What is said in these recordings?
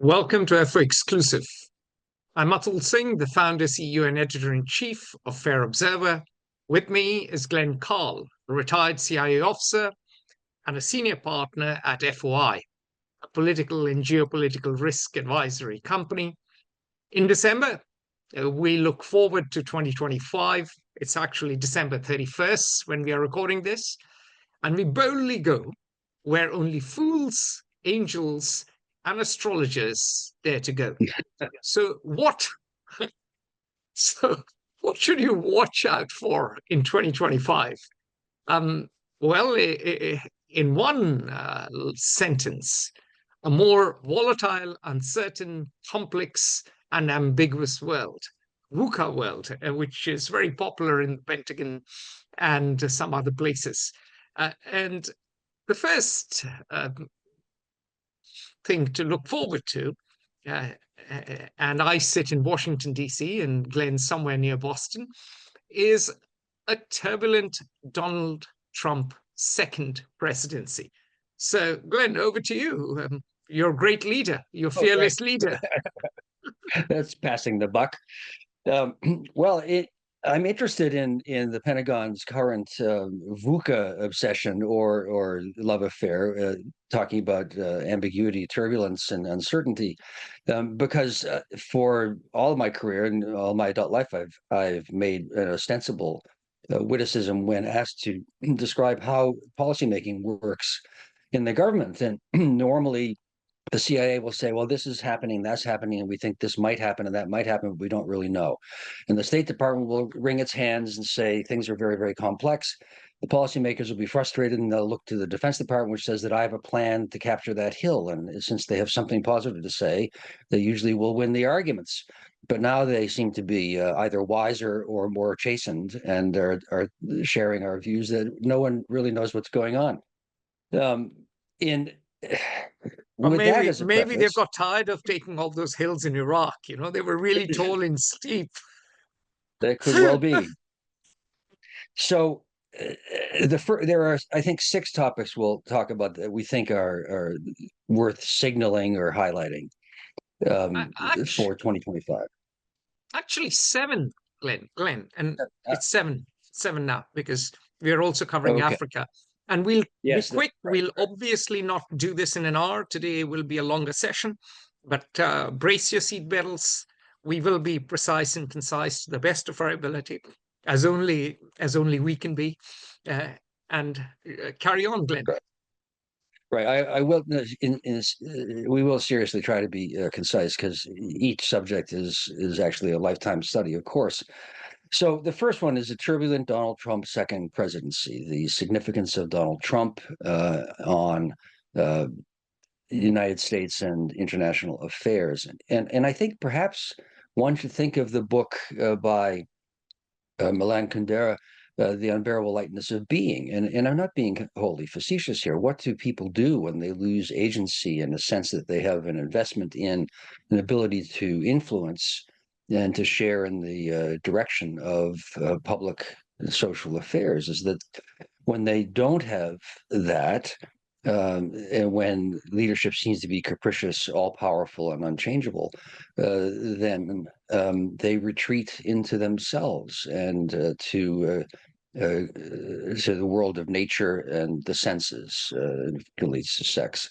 Welcome to FO Exclusive. I'm Atul Singh, the founder, CEO, and editor-in-chief of Fair Observer. With me is Glenn Carl, a retired CIA officer and a senior partner at FOI, a political and geopolitical risk advisory company. In December, we look forward to 2025. It's actually December 31st when we are recording this. And we boldly go where only fools, angels, and astrologers dare to go. So what so what should you watch out for in 2025? Well, in one sentence, a more volatile, uncertain, complex, and ambiguous world, VUCA world, which is very popular in the Pentagon and some other places. And the first thing to look forward to, and I sit in Washington, D.C., and Glenn's somewhere near Boston, is a turbulent Donald Trump second presidency. So, Glenn, over to you. You're a great leader. You're a fearless leader. That's passing the buck. Um, well, I'm interested in the Pentagon's current VUCA obsession or love affair, talking about ambiguity, turbulence, and uncertainty, because for all of my career and all my adult life, I've made an ostensible witticism when asked to describe how policymaking works in the government, and normally the CIA will say, well, this is happening, that's happening, and we think this might happen and that might happen, but we don't really know. And the State Department will wring its hands and say things are very, very complex. The policymakers will be frustrated and they'll look to the Defense Department, which says that I have a plan to capture that hill. And since they have something positive to say, they usually will win the arguments. But now they seem to be either wiser or more chastened and are sharing our views that no one really knows what's going on. In Or with that as a maybe they've preface, got tired of taking all those hills in Iraq. They were really tall and steep. that could well be. So there are, I think, 6 topics we'll talk about that we think are worth signaling or highlighting for 2025. Actually, 7, Glenn, and Uh, it's seven now because we are also covering okay. Africa. And we'll be Yes. quick. Right. We'll obviously not do this in an hour. Today will be a longer session, but brace your seatbelts. We will be precise and concise to the best of our ability, as only we can be. And carry on, Glenn. Right. I will. We will seriously try to be concise because each subject is actually a lifetime study, of course. So the first one is a turbulent Donald Trump second presidency, the significance of Donald Trump on the United States and international affairs. And I think perhaps one should think of the book by Milan Kundera, The Unbearable Lightness of Being. And I'm not being wholly facetious here. What do people do when they lose agency in a sense that they have an investment in an ability to influence and to share in the direction of public social affairs? Is that when they don't have that, and when leadership seems to be capricious, all-powerful, and unchangeable, then they retreat into themselves and to the world of nature and the senses, particularly to sex.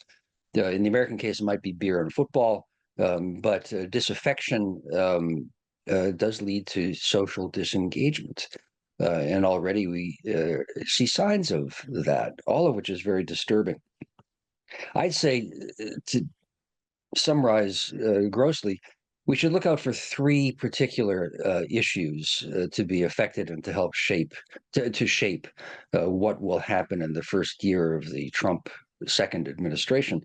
In the American case, it might be beer and football, but disaffection does lead to social disengagement. And already we see signs of that, all of which is very disturbing. I'd say, to summarize grossly, we should look out for 3 particular issues to be affected and to help shape what will happen in the first year of the Trump second administration.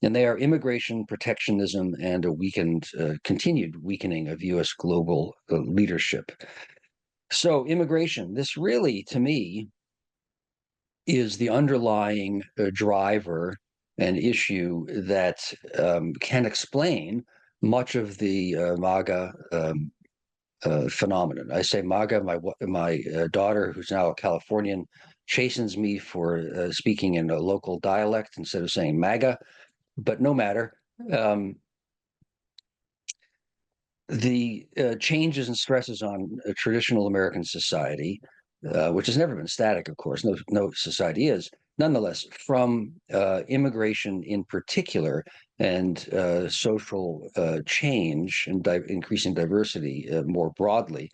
And they are immigration, protectionism, and a continued weakening of U.S. global leadership. So immigration, this really, to me, is the underlying driver and issue that can explain much of the MAGA phenomenon. I say MAGA, my daughter, who's now a Californian, chastens me for speaking in a local dialect instead of saying MAGA, but no matter. the changes and stresses on traditional American society, which has never been static, of course, no society is, nonetheless, from immigration in particular and social change and increasing diversity more broadly,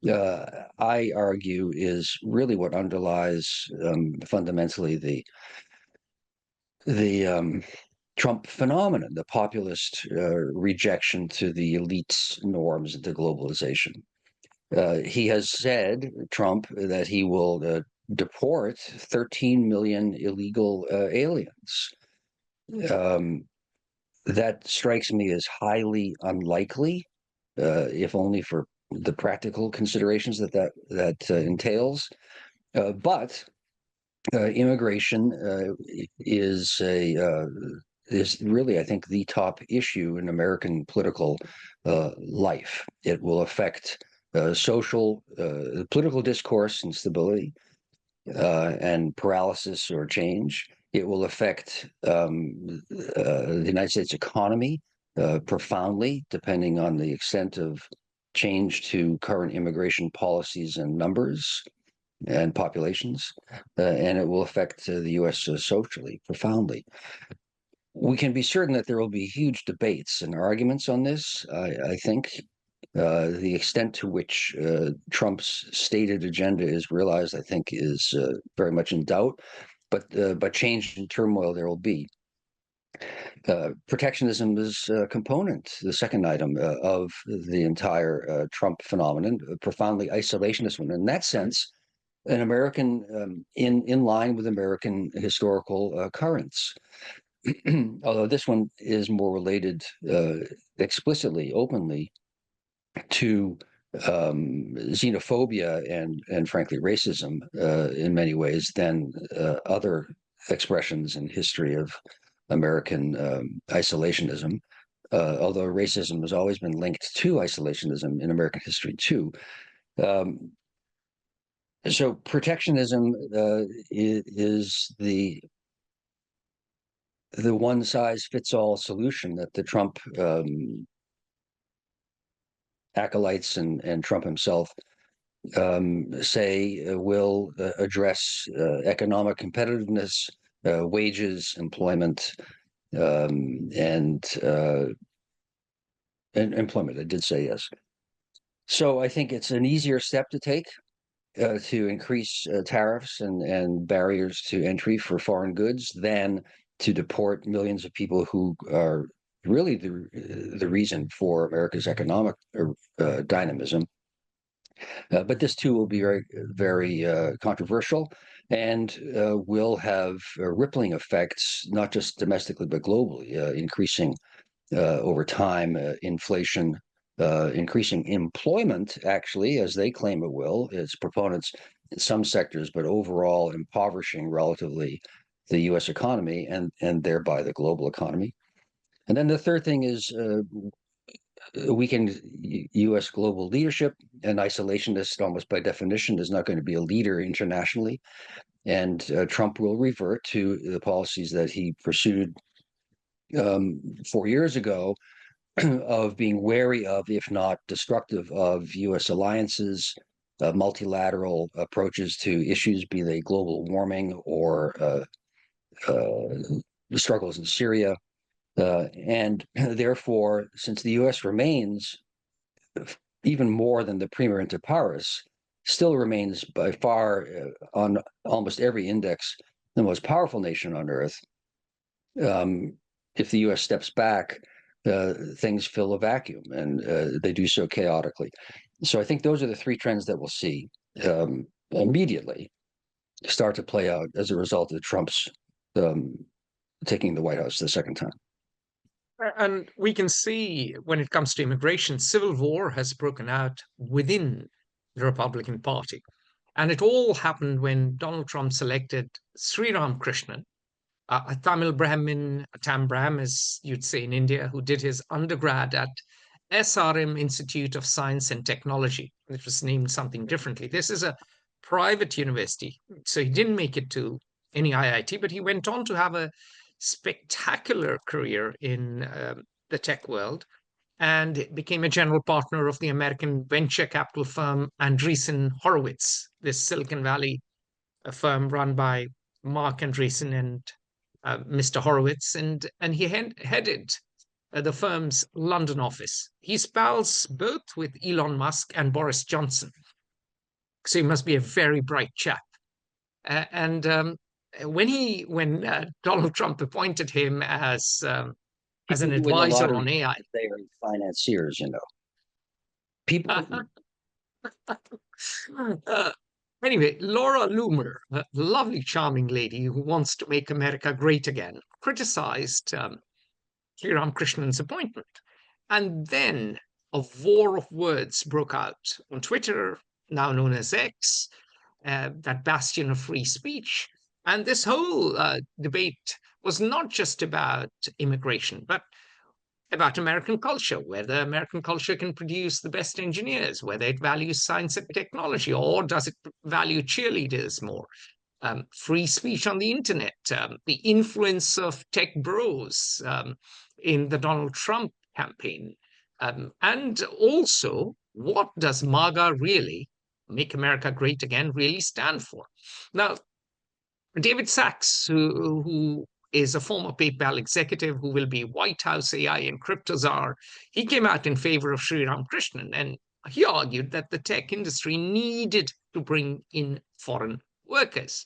I argue is really what underlies fundamentally the Trump phenomenon, the populist rejection to the elite's norms and to globalization. He has said, Trump, that he will deport 13 million illegal aliens. Um, that strikes me as highly unlikely, if only for the practical considerations that entails. But immigration is really, I think, the top issue in American political life. It will affect social, political discourse and stability and paralysis or change. It will affect the United States economy profoundly, depending on the extent of change to current immigration policies and numbers and populations, and it will affect the U.S. Socially profoundly. We can be certain that there will be huge debates and arguments on this. I think the extent to which Trump's stated agenda is realized, I think, is very much in doubt. But change and turmoil there will be. Protectionism is a component, the second item of the entire Trump phenomenon, profoundly isolationist one. In that sense, an American in line with American historical currents. Although this one is more related explicitly, openly to xenophobia and frankly racism in many ways than other expressions in history of American isolationism. Although racism has always been linked to isolationism in American history too. So protectionism is the one size fits all solution that the Trump acolytes and Trump himself say will address economic competitiveness, wages, employment, and employment. I did say yes. So I think it's an easier step to take to increase tariffs and barriers to entry for foreign goods than to deport millions of people who are really the reason for America's economic dynamism. But this too will be very, very controversial and will have rippling effects, not just domestically, but globally, increasing over time inflation, increasing employment, actually, as they claim it will, its proponents in some sectors, but overall impoverishing relatively the U.S. economy and thereby the global economy. And then the third thing is weakened U.S. global leadership. An isolationist, almost by definition, is not going to be a leader internationally. And Trump will revert to the policies that he pursued 4 years ago of being wary of, if not destructive of, U.S. alliances, multilateral approaches to issues, be they global warming or the struggles in Syria. And therefore, since the U.S. remains, even more than the premier inter pares, still remains by far on almost every index the most powerful nation on earth, if the U.S. steps back, things fill a vacuum, and they do so chaotically. So I think those are the three trends that we'll see immediately start to play out as a result of Trump's taking the White House the second time. And we can see when it comes to immigration, civil war has broken out within the Republican Party. And it all happened when Donald Trump selected Sri Ramakrishnan, a Tamil Brahmin, a Tam Brahm, as you'd say in India, who did his undergrad at SRM Institute of Science and Technology. It was named something differently. This is a private university. So he didn't make it to any IIT, but he went on to have a spectacular career in the tech world. and became a general partner of the American venture capital firm Andreessen Horowitz, this Silicon Valley firm run by Mark Andreessen and Mr. Horowitz, and he headed the firm's London office. He spells both with Elon Musk and Boris Johnson, so he must be a very bright chap. And when Donald Trump appointed him as an advisor on AI, they are financiers, people. Anyway, Laura Loomer, a lovely, charming lady who wants to make America great again, criticized Sri Ramakrishnan's appointment. And then a war of words broke out on Twitter, now known as X, that bastion of free speech. And this whole debate was not just about immigration, but about American culture, whether American culture can produce the best engineers, whether it values science and technology, or does it value cheerleaders more? Free speech on the internet, the influence of tech bros in the Donald Trump campaign, and also what does MAGA really, Make America Great Again, really stand for? Now, David Sachs, who is a former PayPal executive who will be White House AI and crypto czar, he came out in favor of Sri Ramakrishnan, and he argued that the tech industry needed to bring in foreign workers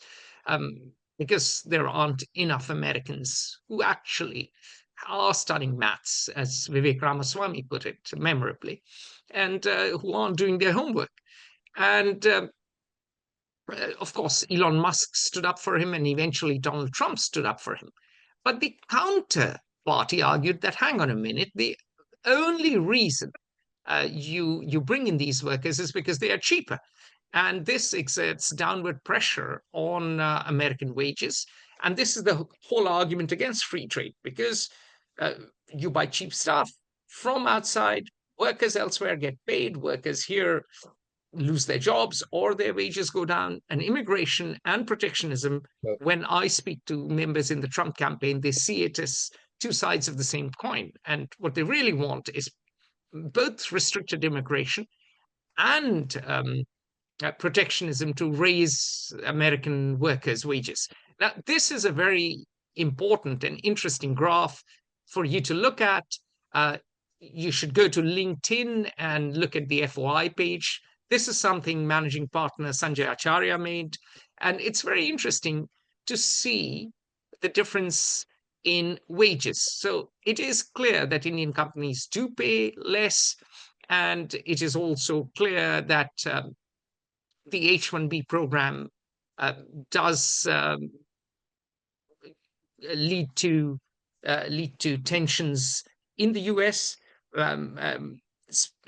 because there aren't enough Americans who actually are studying maths, as Vivek Ramaswamy put it memorably, and who aren't doing their homework. And of course, Elon Musk stood up for him, and eventually Donald Trump stood up for him. But the counter party argued that, hang on a minute, the only reason you bring in these workers is because they are cheaper. And this exerts downward pressure on American wages. And this is the whole argument against free trade, because you buy cheap stuff from outside, workers elsewhere get paid, workers here lose their jobs or their wages go down. And immigration and protectionism, when I speak to members in the Trump campaign, they see it as two sides of the same coin. And what they really want is both restricted immigration and protectionism to raise American workers' wages. Now, this is a very important and interesting graph for you to look at. You should go to LinkedIn and look at the FOI page. This is something managing partner Sanjay Acharya made, and it's very interesting to see the difference in wages. So it is clear that Indian companies do pay less, and it is also clear that the H-1B program does lead to tensions in the US.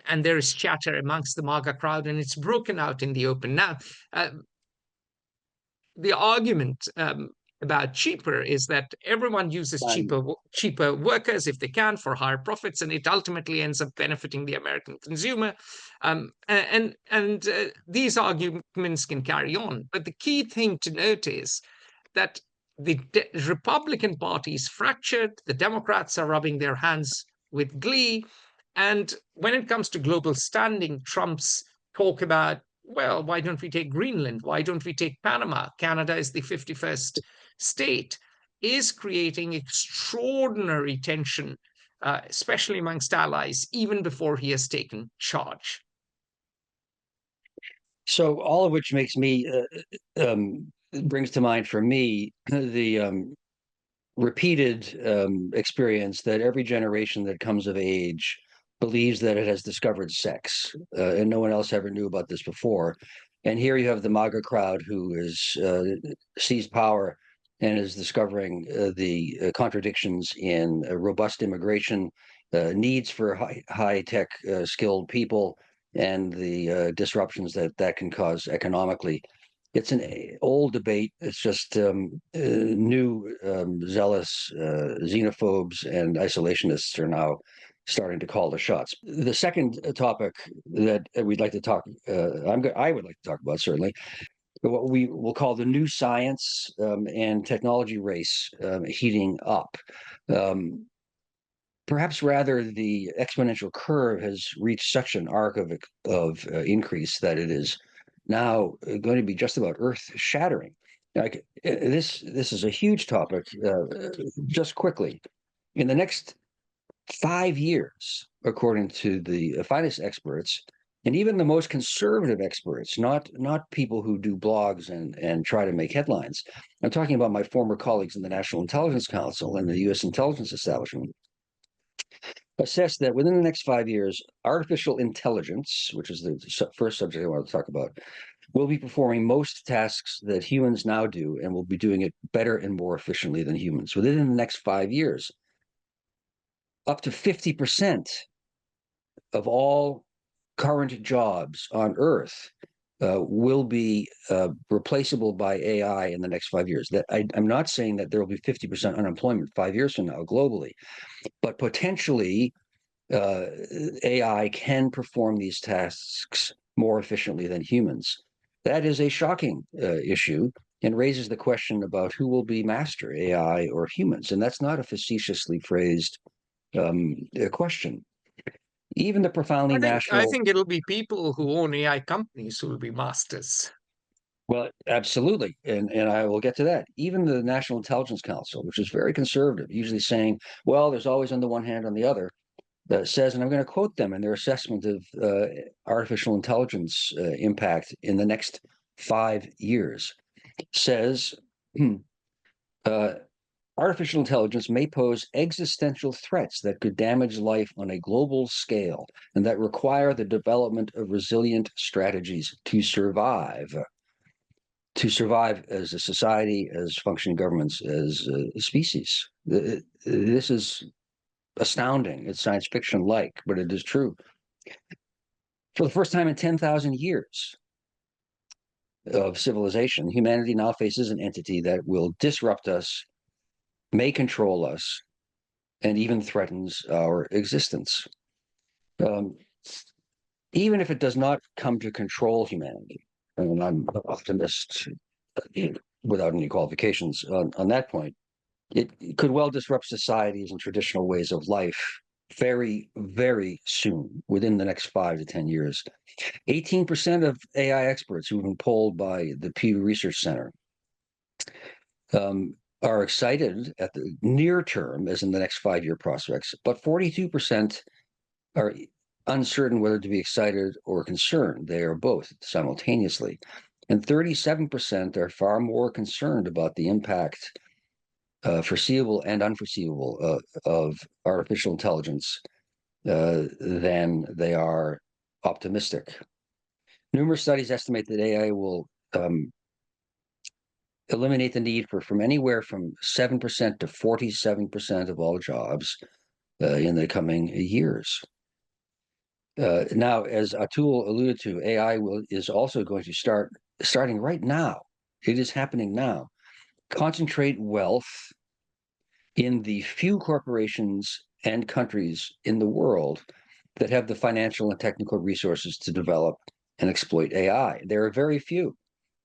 And there is chatter amongst the MAGA crowd, and it's broken out in the open. Now, the argument about cheaper is that everyone uses cheaper workers if they can for higher profits, and it ultimately ends up benefiting the American consumer. And these arguments can carry on. But the key thing to note is that the Republican Party is fractured. The Democrats are rubbing their hands with glee. And when it comes to global standing, Trump's talk about, well, why don't we take Greenland? Why don't we take Panama? Canada is the 51st state, is creating extraordinary tension, especially amongst allies, even before he has taken charge. So all of which makes me, brings to mind for me the repeated experience that every generation that comes of age believes that it has discovered sex, and no one else ever knew about this before. And here you have the MAGA crowd who is seized power and is discovering the contradictions in robust immigration, needs for high-tech skilled people, and the disruptions that can cause economically. It's an old debate. It's just new zealous xenophobes and isolationists are now starting to call the shots. The second topic that we'd like to talk, I would like to talk about, certainly, what we will call the new science and technology race heating up. perhaps rather the exponential curve has reached such an arc of increase that it is now going to be just about earth shattering. Like this is a huge topic. Just quickly, in the next 5 years, according to the finest experts, and even the most conservative experts, not people who do blogs and try to make headlines. I'm talking about my former colleagues in the National Intelligence Council and the U.S. intelligence establishment, assess that within the next 5 years, artificial intelligence, which is the first subject I want to talk about, will be performing most tasks that humans now do and will be doing it better and more efficiently than humans. Within the next 5 years, up to 50% of all current jobs on Earth will be replaceable by AI in the next 5 years. That I'm not saying that there will be 50% unemployment 5 years from now globally, but potentially AI can perform these tasks more efficiently than humans. That is a shocking issue and raises the question about who will be master, AI or humans. And that's not a facetiously phrased question. Even the profoundly I national. think it'll be people who own AI companies who will be masters. Well, absolutely. And I will get to that. Even the National Intelligence Council, which is very conservative, usually saying, well, there's always on the one hand, on the other, that says, and I'm going to quote them in their assessment of artificial intelligence impact in the next 5 years, says, artificial intelligence may pose existential threats that could damage life on a global scale and that require the development of resilient strategies to survive as a society, as functioning governments, as a species. This is astounding. It's science fiction-like, but it is true. For the first time in 10,000 years of civilization, humanity now faces an entity that will disrupt us, may control us, and even threatens our existence. Even if it does not come to control humanity, and I'm an optimist without any qualifications on that point, it could well disrupt societies and traditional ways of life very, very soon, within the next 5 to 10 years. 18% of AI experts who've been polled by the Pew Research Center are excited at the near term, as in the next 5-year prospects, but 42% are uncertain whether to be excited or concerned. They are both simultaneously. And 37% are far more concerned about the impact, foreseeable and unforeseeable, of artificial intelligence than they are optimistic. Numerous studies estimate that AI will eliminate the need for from anywhere from 7% to 47% of all jobs in the coming years. Now, as Atul alluded to, AI is also going to starting right now. It is happening now. Concentrate wealth in the few corporations and countries in the world that have the financial and technical resources to develop and exploit AI. There are very few.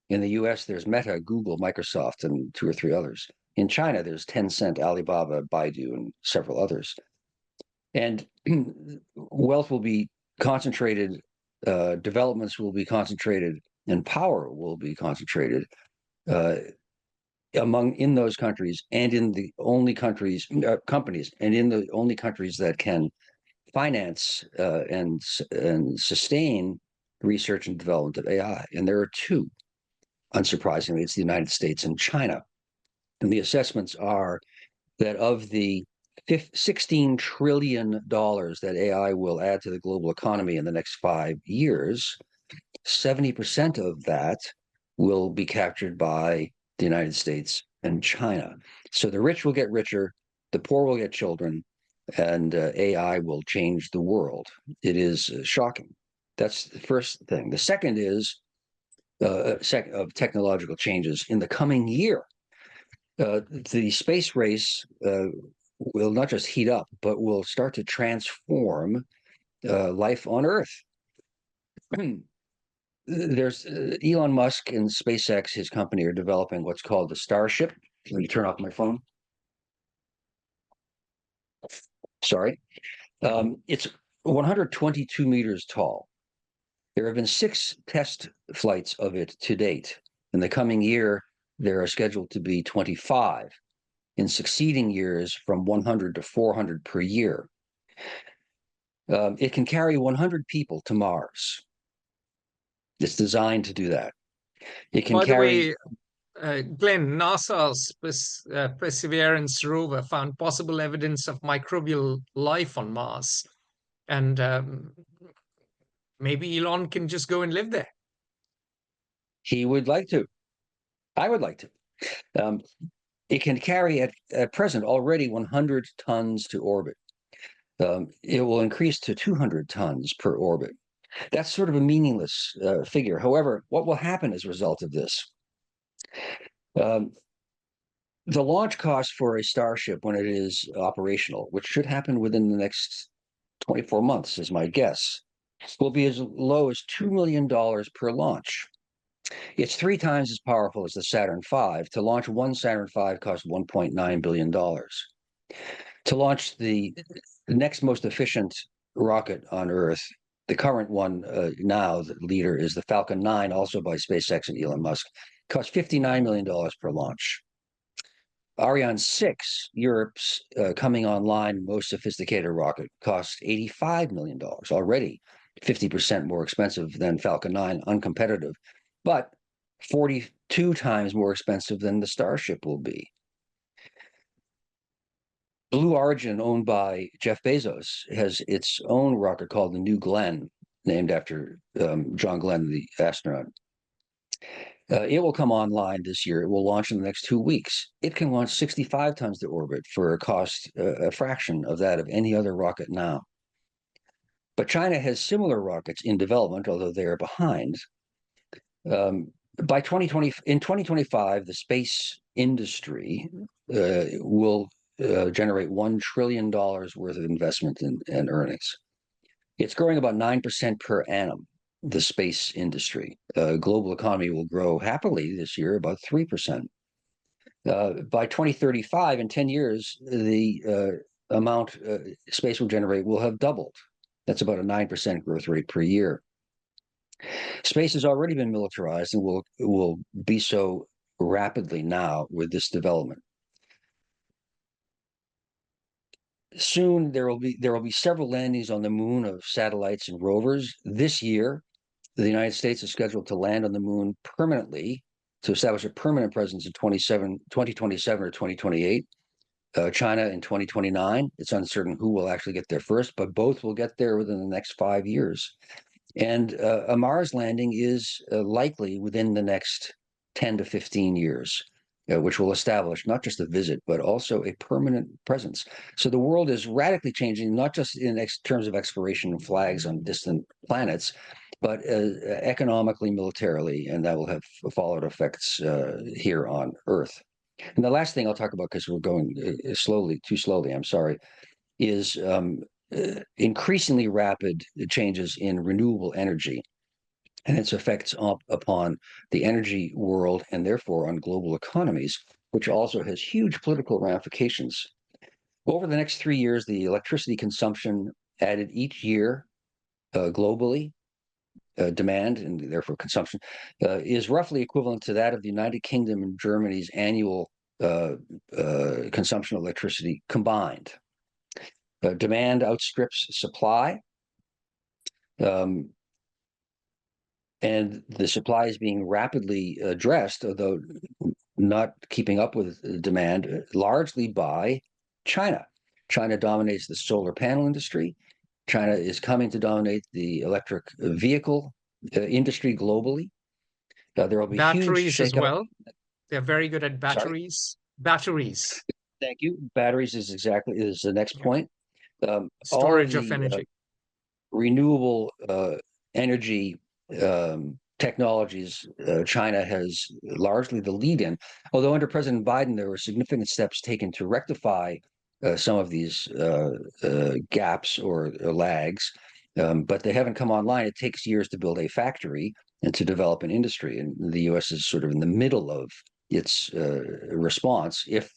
In the US, there's Meta, Google, Microsoft, and 2 or 3 others. In China, there's Tencent, Alibaba, Baidu, and several others. And wealth will be concentrated, developments will be concentrated, and power will be concentrated in those countries, and in the only countries, companies, and in the only countries that can finance and sustain research and development of AI. And there are 2. Unsurprisingly, it's the United States and China. And the assessments are that of the $16 trillion that AI will add to the global economy in the next 5 years, 70% of that will be captured by the United States and China. So the rich will get richer, the poor will get children, and AI will change the world. It is shocking. That's the first thing. The second is of technological changes in the coming year. The space race will not just heat up, but will start to transform life on Earth. There's Elon Musk and SpaceX, his company, are developing what's called the Starship. Let me turn off my phone. Sorry. It's 122 meters tall. There have been 6 test flights of it to date. In the coming year, there are scheduled to be 25. In succeeding years, from 100 to 400 per year. It can carry 100 people to Mars. It's designed to do that. It can By the carry. way, Glenn, NASA's Perseverance rover found possible evidence of microbial life on Mars. And maybe Elon can just go and live there. He would like to. I would like to. It can carry at present already 100 tons to orbit. It will increase to 200 tons per orbit. That's sort of a meaningless figure. However, what will happen as a result of this? The launch cost for a Starship when it is operational, which should happen within the next 24 months, is my guess, will be as low as $2 million per launch. It's 3 times as powerful as the Saturn V. To launch one Saturn V cost $1.9 billion. To launch the next most efficient rocket on Earth, the current one now, the leader, is the Falcon 9, also by SpaceX and Elon Musk, costs $59 million per launch. Ariane 6, Europe's coming online most sophisticated rocket, costs $85 million, already 50% more expensive than Falcon 9, uncompetitive, but 42 times more expensive than the Starship will be. Blue Origin, owned by Jeff Bezos, has its own rocket called the New Glenn, named after John Glenn, the astronaut. It will come online this year. It will launch in the next 2 weeks. It can launch 65 tons to orbit for a cost a fraction of that of any other rocket now. But China has similar rockets in development, although they are behind. By 2025, the space industry will generate $1 trillion worth of investment and earnings. It's growing about 9% per annum. The space industry, global economy will grow happily this year about 3%. By 2035, in 10 years, the amount space will generate will have doubled. That's about a 9% growth rate per year. Space has already been militarized and will be so rapidly now with this development. Soon there will be several landings on the moon of satellites and rovers. This year, the United States is scheduled to land on the moon permanently, to establish a permanent presence in 2027 or 2028. China in 2029. It's uncertain who will actually get there first, but both will get there within the next 5 years. And a Mars landing is likely within the next 10 to 15 years, which will establish not just a visit, but also a permanent presence. So the world is radically changing, not just in terms of exploration and flags on distant planets, but economically, militarily, and that will have followed effects here on Earth. And the last thing I'll talk about, because we're going too slowly, I'm sorry, is increasingly rapid changes in renewable energy and its effects upon the energy world and therefore on global economies, which also has huge political ramifications. Over the next 3 years, the electricity consumption added each year globally, demand and therefore consumption, is roughly equivalent to that of the United Kingdom and Germany's annual consumption of electricity combined. Demand outstrips supply, and the supply is being rapidly addressed, although not keeping up with demand, largely by China. China dominates the solar panel industry. China is coming to dominate the electric vehicle industry globally. There will be batteries huge as shakeup. well. They're very good at batteries. Sorry? Batteries. Thank you. Batteries is the next point. Storage of energy. Renewable energy technologies China has largely the lead in, although under President Biden there were significant steps taken to rectify some of these gaps or lags, but they haven't come online. It takes years to build a factory and to develop an industry, and the U.S. is sort of in the middle of its response if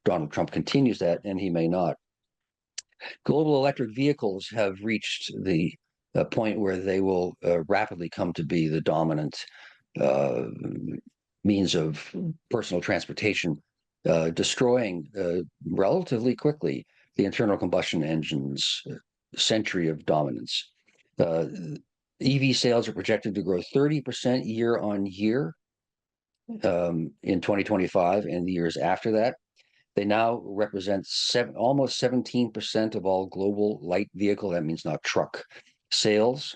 Donald Trump continues that, and he may not. Global electric vehicles have reached the point where they will rapidly come to be the dominant uh, means of personal transportation, destroying relatively quickly the internal combustion engine's century of dominance. EV sales are projected to grow 30% year on year in 2025 and the years after that. They now represent almost 17% of all global light vehicle, that means not truck, sales.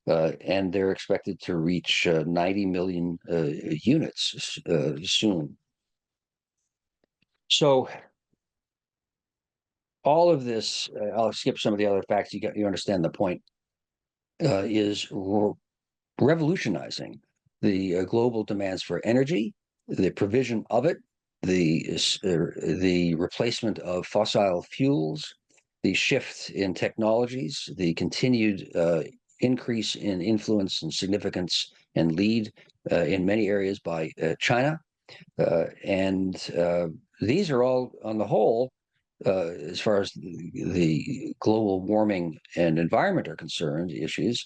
And they're expected to reach 90 million units soon. So all of this, I'll skip some of the other facts. You understand the point. Is revolutionizing the global demands for energy, the provision of it, the replacement of fossil fuels, the shift in technologies, the continued increase in influence and significance and lead in many areas by China. And these are all, on the whole, as far as the global warming and environment are concerned, issues,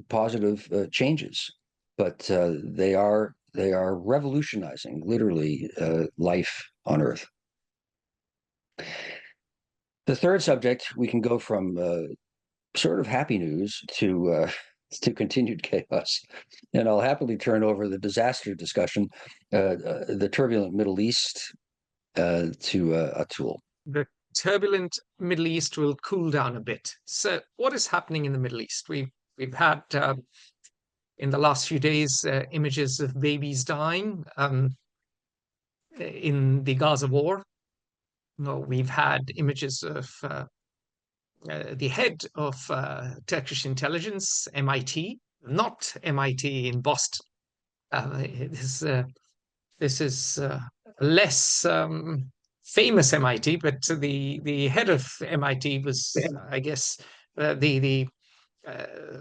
positive changes. But they are revolutionizing, literally, life on Earth. The third subject, we can go from sort of happy news to continued chaos. And I'll happily turn over the disaster discussion, the turbulent Middle East, to Atul. The turbulent Middle East will cool down a bit. So, what is happening in the Middle East? We've had in the last few days images of babies dying in the Gaza war. No, we've had images of the head of Turkish intelligence, MIT, not MIT in Boston. This is less famous MIT, but the head of MIT was, I guess, the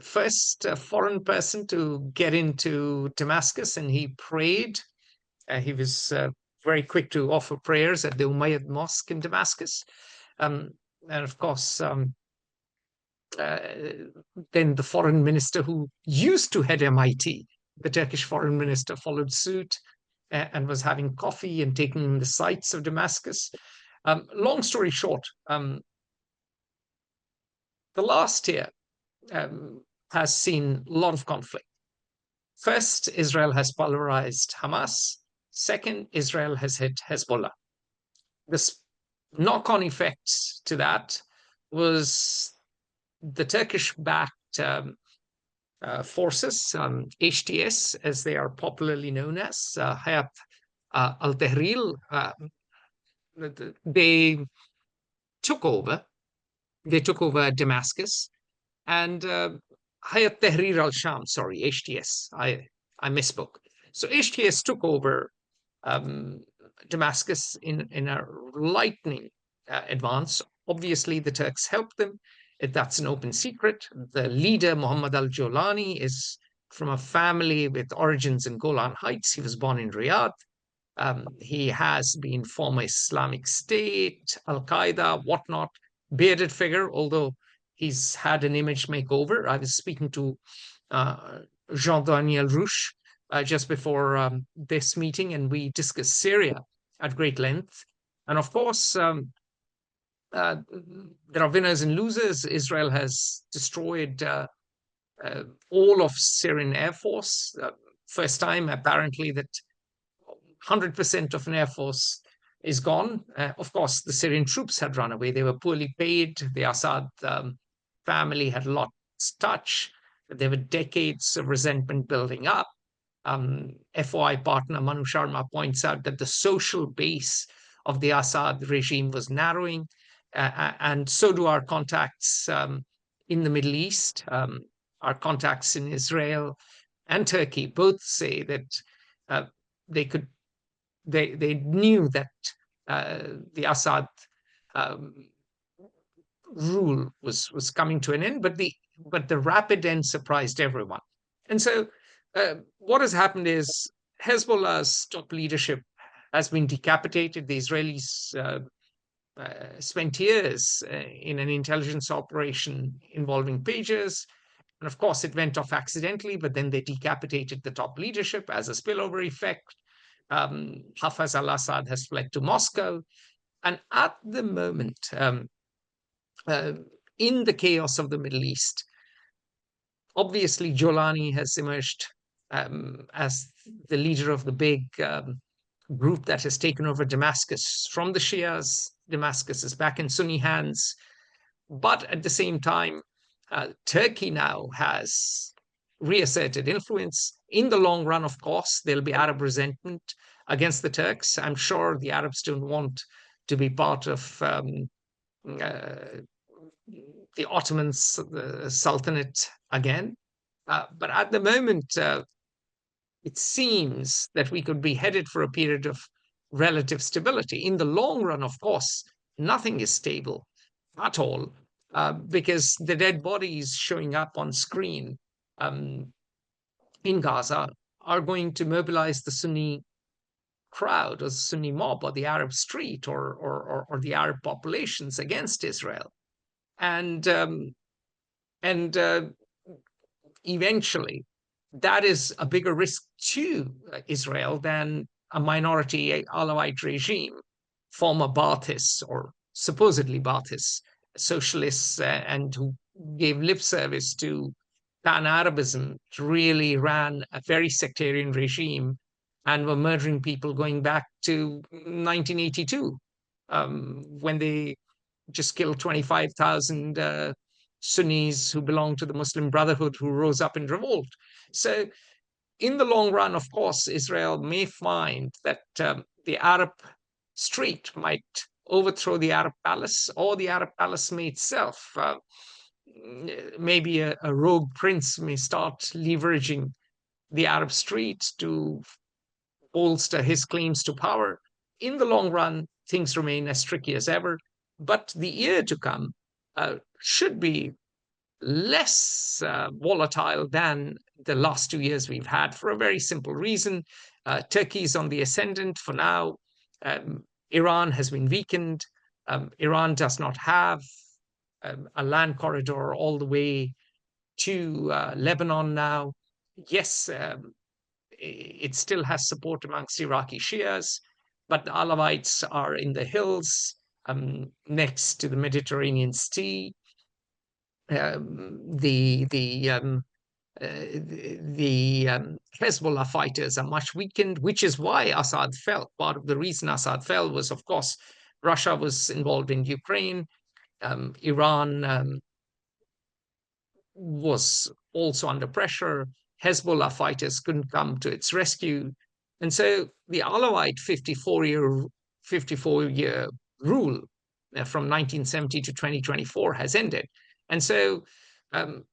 first foreign person to get into Damascus, and he prayed. He was very quick to offer prayers at the Umayyad Mosque in Damascus. And of course, then the foreign minister who used to head MIT, the Turkish foreign minister, followed suit and was having coffee and taking in the sights of Damascus. Long story short, the last year has seen a lot of conflict. First, Israel has pulverized Hamas. Second, Israel has hit Hezbollah. This knock-on effect to that was the Turkish-backed forces, HTS, as they are popularly known as, Hayat al-Tahrir, they took over. They took over Damascus, and Hayat Tahrir al-Sham, sorry, HTS, I misspoke. So HTS took over Damascus in a lightning advance. Obviously, the Turks helped them. That's an open secret. The leader, Muhammad al-Jolani, is from a family with origins in Golan Heights. He was born in Riyadh. He has been former Islamic State, Al-Qaeda, whatnot, bearded figure, although he's had an image makeover. I was speaking to Jean-Daniel Rouche just before this meeting, and we discussed Syria at great length. And of course, there are winners and losers. Israel has destroyed all of Syrian Air Force. First time, apparently, that 100% of an Air Force is gone. Of course, the Syrian troops had run away. They were poorly paid. The Assad family had lost touch. There were decades of resentment building up. FOI partner Manu Sharma points out that the social base of the Assad regime was narrowing, and so do our contacts in the Middle East. Our contacts in Israel and Turkey both say that they knew that the Assad rule was coming to an end, but the rapid end surprised everyone. And so what has happened is Hezbollah's top leadership has been decapitated. The Israelis spent years in an intelligence operation involving pages. And of course, it went off accidentally, but then they decapitated the top leadership as a spillover effect. Hafez al-Assad has fled to Moscow. And at the moment, uh, in the chaos of the Middle East, obviously Jolani has emerged as the leader of the big group that has taken over Damascus from the Shias. Damascus is back in Sunni hands. But at the same time, Turkey now has reasserted influence. In the long run, of course, there'll be Arab resentment against the Turks. I'm sure the Arabs don't want to be part of the Ottoman Sultanate again. But at the moment, it seems that we could be headed for a period of relative stability. In the long run, of course, nothing is stable at all, because the dead bodies showing up on screen in Gaza are going to mobilize the Sunni crowd or the Sunni mob or the Arab street or the Arab populations against Israel. And eventually, that is a bigger risk to Israel than a minority Alawite regime, former Baathists or supposedly Baathist socialists, and who gave lip service to pan-Arabism, really ran a very sectarian regime and were murdering people going back to 1982, when they just killed 25,000 Sunnis who belonged to the Muslim Brotherhood who rose up in revolt. So in the long run, of course, Israel may find that the Arab street might overthrow the Arab palace, or the Arab palace may itself, maybe a rogue prince may start leveraging the Arab street to bolster his claims to power. In the long run, things remain as tricky as ever, but the year to come should be less volatile than the last 2 years we've had, for a very simple reason. Turkey's on the ascendant for now. Iran has been weakened. Iran does not have a land corridor all the way to Lebanon now. Yes, it still has support amongst Iraqi Shias, but the Alawites are in the hills next to the Mediterranean Sea. The Hezbollah fighters are much weakened, which is why Assad fell. Part of the reason Assad fell was, of course, Russia was involved in Ukraine. Iran was also under pressure. Hezbollah fighters couldn't come to its rescue. And so the Alawite 54-year rule from 1970 to 2024 has ended. And so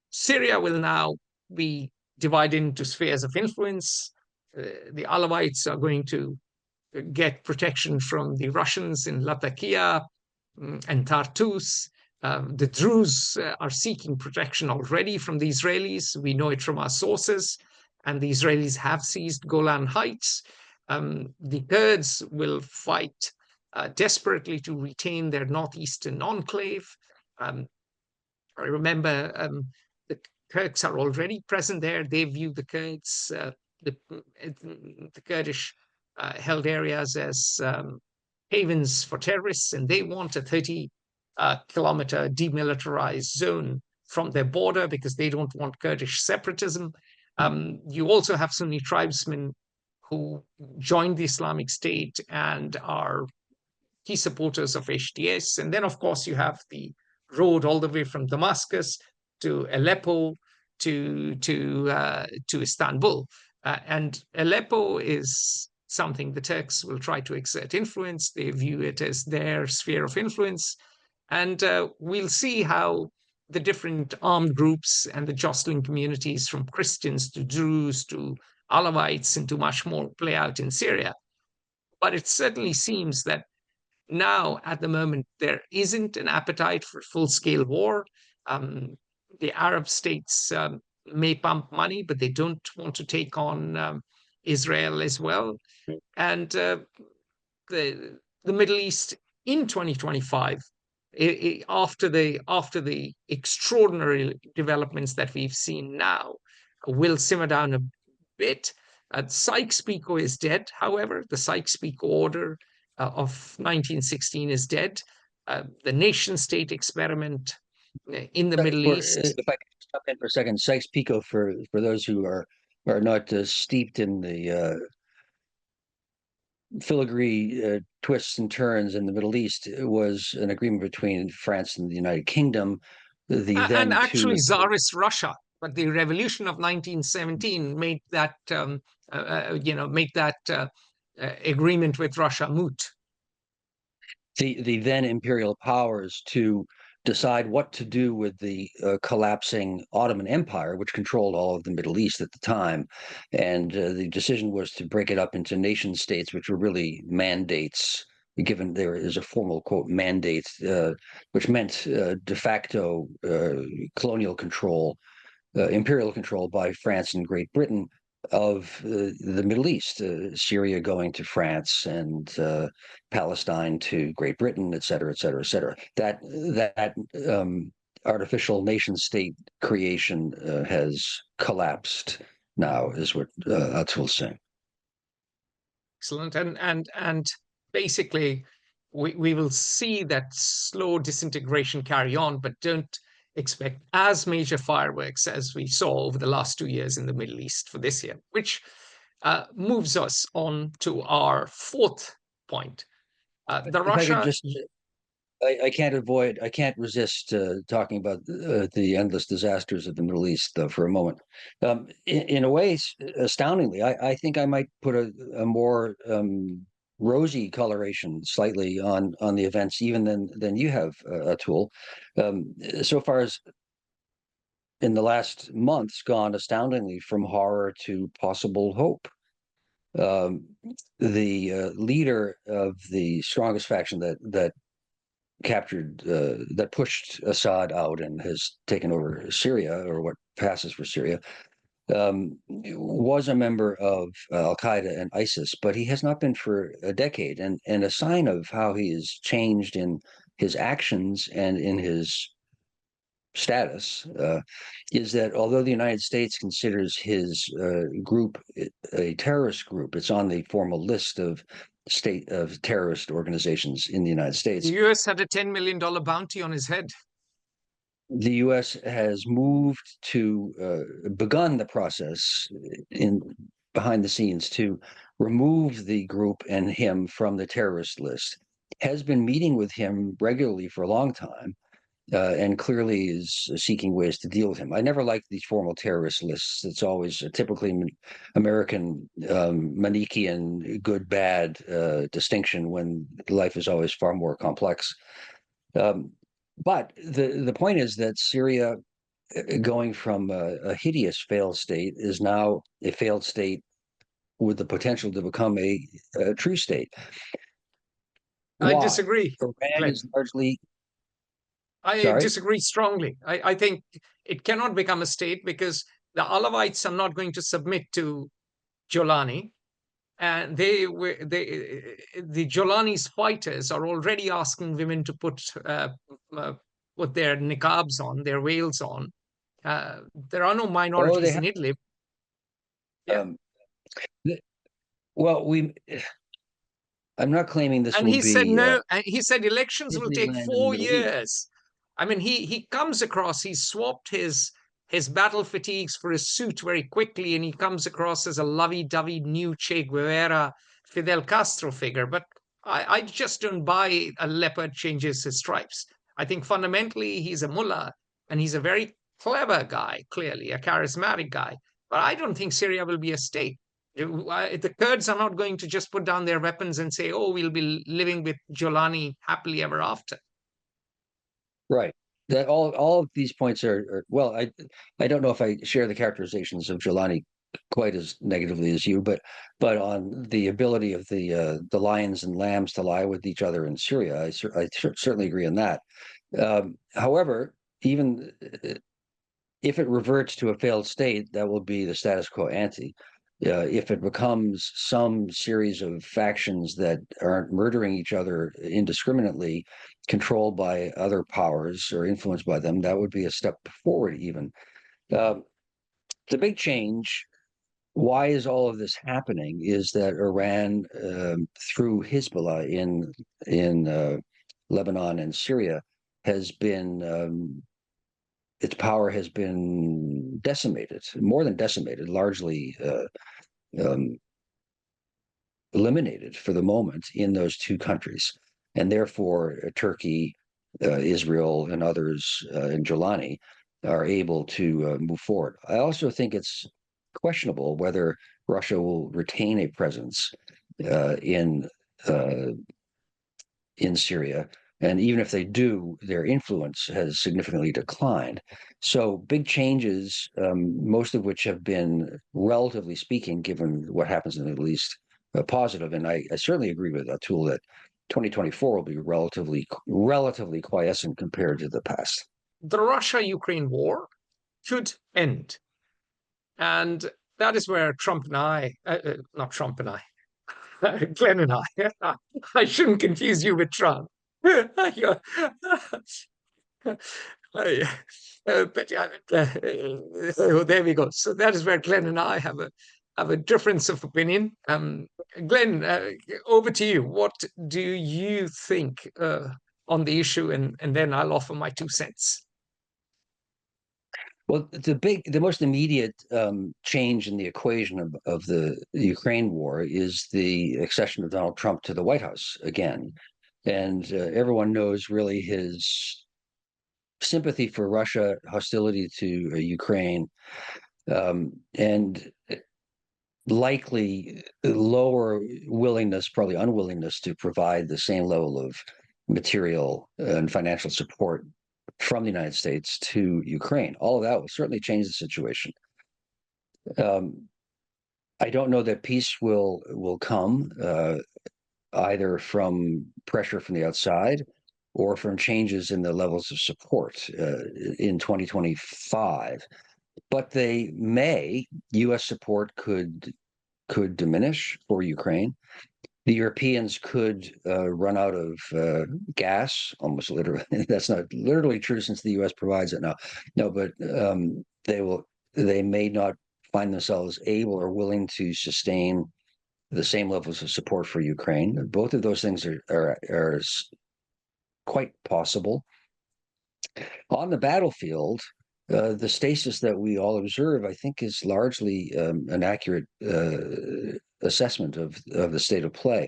Syria will now be divided into spheres of influence. The Alawites are going to get protection from the Russians in Latakia and Tartus. The Druze are seeking protection already from the Israelis. We know it from our sources, and the Israelis have seized Golan Heights. The Kurds will fight desperately to retain their northeastern enclave. I remember the Turks are already present there. They view the Kurds, the Kurdish held areas, as havens for terrorists, and they want a 30-kilometer demilitarized zone from their border because they don't want Kurdish separatism. You also have Sunni tribesmen who joined the Islamic State and are key supporters of HTS. And then, of course, you have the road all the way from Damascus to Aleppo to Istanbul. And Aleppo is something the Turks will try to exert influence. They view it as their sphere of influence. And we'll see how the different armed groups and the jostling communities, from Christians to Druze to Alawites and to much more, play out in Syria. But it certainly seems that now, at the moment, there isn't an appetite for full-scale war. The Arab states may pump money, but they don't want to take on Israel as well. And the Middle East in 2025, after the extraordinary developments that we've seen now, will simmer down a bit. Sykes-Picot is dead, however. The Sykes-Picot Order of 1916 is dead. The nation-state experiment in the Middle East. If I could stop in for a second, Sykes-Picot, for those who are not steeped in the filigree twists and turns in the Middle East, was an agreement between France and the United Kingdom. The And then actually two Tsarist Russia, but the revolution of 1917 made that agreement with Russia moot. the then imperial powers to decide what to do with the collapsing Ottoman Empire, which controlled all of the Middle East at the time. And the decision was to break it up into nation states, which were really mandates, given there is a formal, quote, mandate, which meant de facto colonial control, imperial control by France and Great Britain of the Middle East, Syria going to France, and Palestine to Great Britain, et cetera, et cetera, et cetera. That artificial nation state creation has collapsed now, is what Atul's saying. Excellent. And basically, we will see that slow disintegration carry on, but don't expect as major fireworks as we saw over the last 2 years in the Middle East for this year, which moves us on to our fourth point. The If I could Russia. just, I can't resist talking about the endless disasters of the Middle East, though, for a moment. In a way, astoundingly, I think I might put a more rosy coloration slightly on the events even than you have, Atul. So far as in the last months, gone astoundingly from horror to possible hope. The leader of the strongest faction that captured, that pushed Assad out and has taken over Syria, or what passes for Syria, was a member of Al Qaeda and ISIS, but he has not been for a decade. And a sign of how he has changed in his actions and in his status is that although the United States considers his group a terrorist group, it's on the formal list of terrorist organizations in the United States. The US had a $10 million bounty on his head. The U.S. has begun the process behind the scenes to remove the group and him from the terrorist list. Has been meeting with him regularly for a long time. And clearly is seeking ways to deal with him. I never liked these formal terrorist lists. It's always a typically American Manichaean good-bad distinction, when life is always far more complex. But the point is that Syria, going from a hideous failed state, is now a failed state with the potential to become a true state. I disagree. Iran is largely. I disagree strongly. I think it cannot become a state because the Alawites are not going to submit to Jolani, and the Jolani's fighters are already asking women to put their niqabs on, their veils on. There are no minorities in Idlib. Yeah. Well, I'm not claiming this. And will he be, said no. He said elections will take Disneyland 4 years. I mean, he comes across. He swapped his battle fatigues for his suit very quickly, and he comes across as a lovey-dovey new Che Guevara, Fidel Castro figure. But I just don't buy a leopard changes his stripes. I think fundamentally he's a mullah, and he's a very clever guy, clearly a charismatic guy. But I don't think Syria will be a state. The Kurds are not going to just put down their weapons and say, "Oh, we'll be living with Jolani happily ever after." Right. That all of these points are well. I don't know if I share the characterizations of Jolani quite as negatively as you, but on the ability of the lions and lambs to lie with each other in Syria, I certainly agree on that. However, even if it reverts to a failed state, that will be the status quo ante. if it becomes some series of factions that aren't murdering each other indiscriminately, controlled by other powers or influenced by them, that would be a step forward even. Uh, the big change, why is all of this happening, is that Iran, through Hezbollah in Lebanon and Syria, has been its power has been decimated, more than decimated, largely um, eliminated for the moment in those two countries. And therefore, Turkey, Israel, and others in Jelani are able to move forward. I also think it's questionable whether Russia will retain a presence uh, in uh, in Syria. And even if they do, their influence has significantly declined. So big changes, most of which have been, relatively speaking, given what happens in the Middle East, positive. And I certainly agree with Atul that 2024 will be relatively quiescent compared to the past. The Russia-Ukraine war should end. And that is where Trump and I, not Trump and I, Glenn and I shouldn't confuse you with Trump. But there we go. So that is where Glenn and I have a difference of opinion. Glenn, over to you. What do you think on the issue, and then I'll offer my 2 cents. Well, the most immediate change in the equation of the Ukraine war is the accession of Donald Trump to the White House again. And everyone knows really his sympathy for Russia, hostility to Ukraine, and likely lower willingness, probably unwillingness to provide the same level of material and financial support from the United States to Ukraine. All of that will certainly change the situation. I don't know that peace will come either from pressure from the outside or from changes in the levels of support in 2025. But they may. U.S. support could diminish for Ukraine. The Europeans could run out of gas, almost literally. That's not literally true since the U.S. provides it now. No, but they may not find themselves able or willing to sustain the same levels of support for Ukraine. Both of those things are quite possible. On the battlefield, the stasis that we all observe, I think, is largely an accurate assessment of the state of play.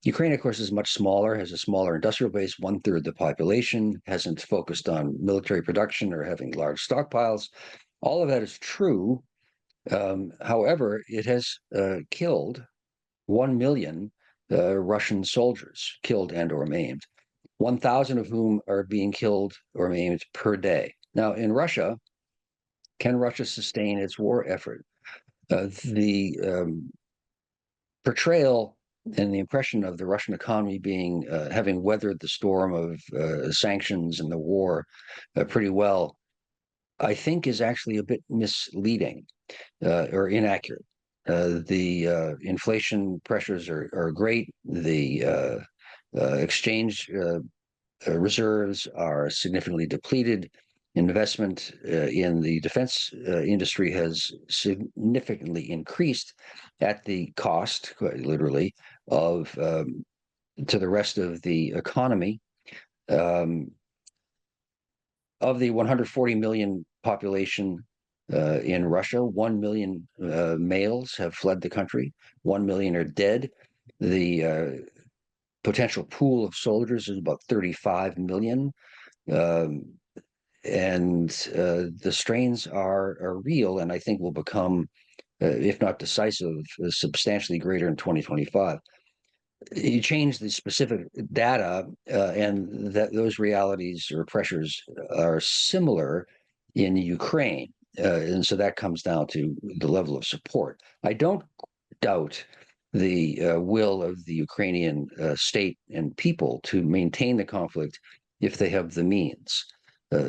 Ukraine, of course, is much smaller, has a smaller industrial base, 1/3 the population, hasn't focused on military production or having large stockpiles. All of that is true. However, it has killed 1 million Russian soldiers, killed and or maimed, 1,000 of whom are being killed or maimed per day. Now, in Russia, can Russia sustain its war effort? The portrayal and the impression of the Russian economy being having weathered the storm of sanctions and the war pretty well, I think is actually a bit misleading or inaccurate. The inflation pressures are great. The exchange reserves are significantly depleted. Investment in the defense industry has significantly increased at the cost, quite literally, of to the rest of the economy. Of the 140 million population in Russia, 1 million males have fled the country, 1 million are dead. The potential pool of soldiers is about 35 million. And the strains are real, and I think will become, if not decisive, substantially greater in 2025. You change the specific data, and that those realities or pressures are similar in Ukraine, and so that comes down to the level of support. I don't doubt the will of the Ukrainian state and people to maintain the conflict if they have the means.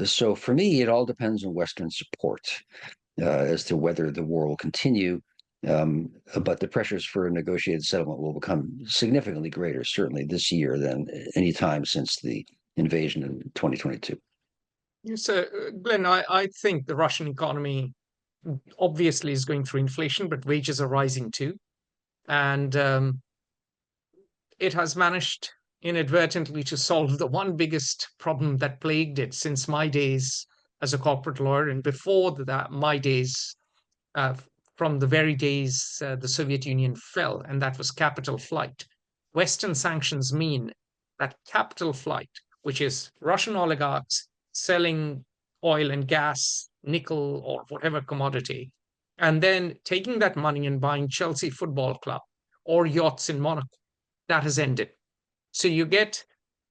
So for me, it all depends on Western support as to whether the war will continue But the pressures for a negotiated settlement will become significantly greater, certainly this year, than any time since the invasion in 2022. So, Glenn, I think the Russian economy obviously is going through inflation, but wages are rising too. And it has managed inadvertently to solve the one biggest problem that plagued it since my days as a corporate lawyer, and before that, my days uh, from the very days the Soviet Union fell, and that was capital flight. Western sanctions mean that capital flight, which is Russian oligarchs selling oil and gas, nickel, or whatever commodity, and then taking that money and buying Chelsea Football Club or yachts in Monaco, that has ended. So you get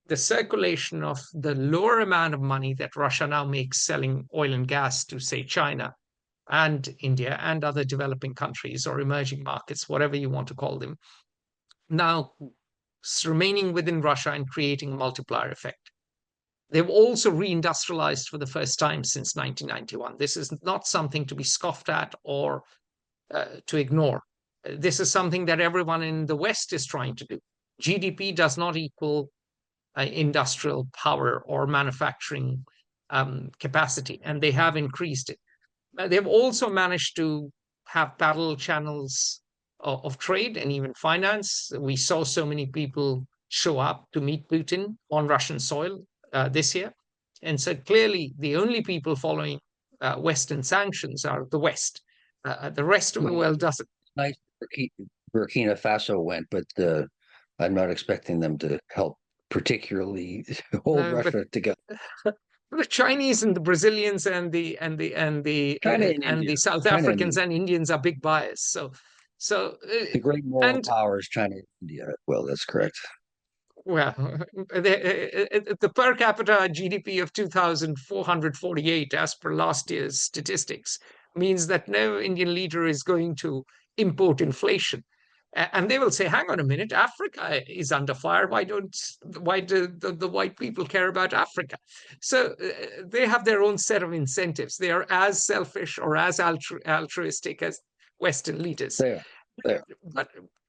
the circulation of the lower amount of money that Russia now makes selling oil and gas to, say, China and India and other developing countries or emerging markets, whatever you want to call them, now remaining within Russia and creating a multiplier effect. They've also reindustrialized for the first time since 1991. This is not something to be scoffed at or to ignore. This is something that everyone in the West is trying to do. GDP does not equal industrial power or manufacturing capacity, and they have increased it. They've also managed to have parallel channels of trade and even finance. We saw so many people show up to meet Putin on Russian soil this year. And so clearly, the only people following Western sanctions are the West. The rest of the world doesn't. Nice Burkina Faso went, but I'm not expecting them to help particularly hold Russia together. The Chinese and the Brazilians and the South Africans and Indians are big buyers. So the great moral powers, China and India. Well, that's correct. Well, the per capita GDP of 2,448, as per last year's statistics, means that no Indian leader is going to import inflation. And they will say, hang on a minute, Africa is under fire. Why do the white people care about Africa? So they have their own set of incentives. They are as selfish or as altruistic as Western leaders. They are.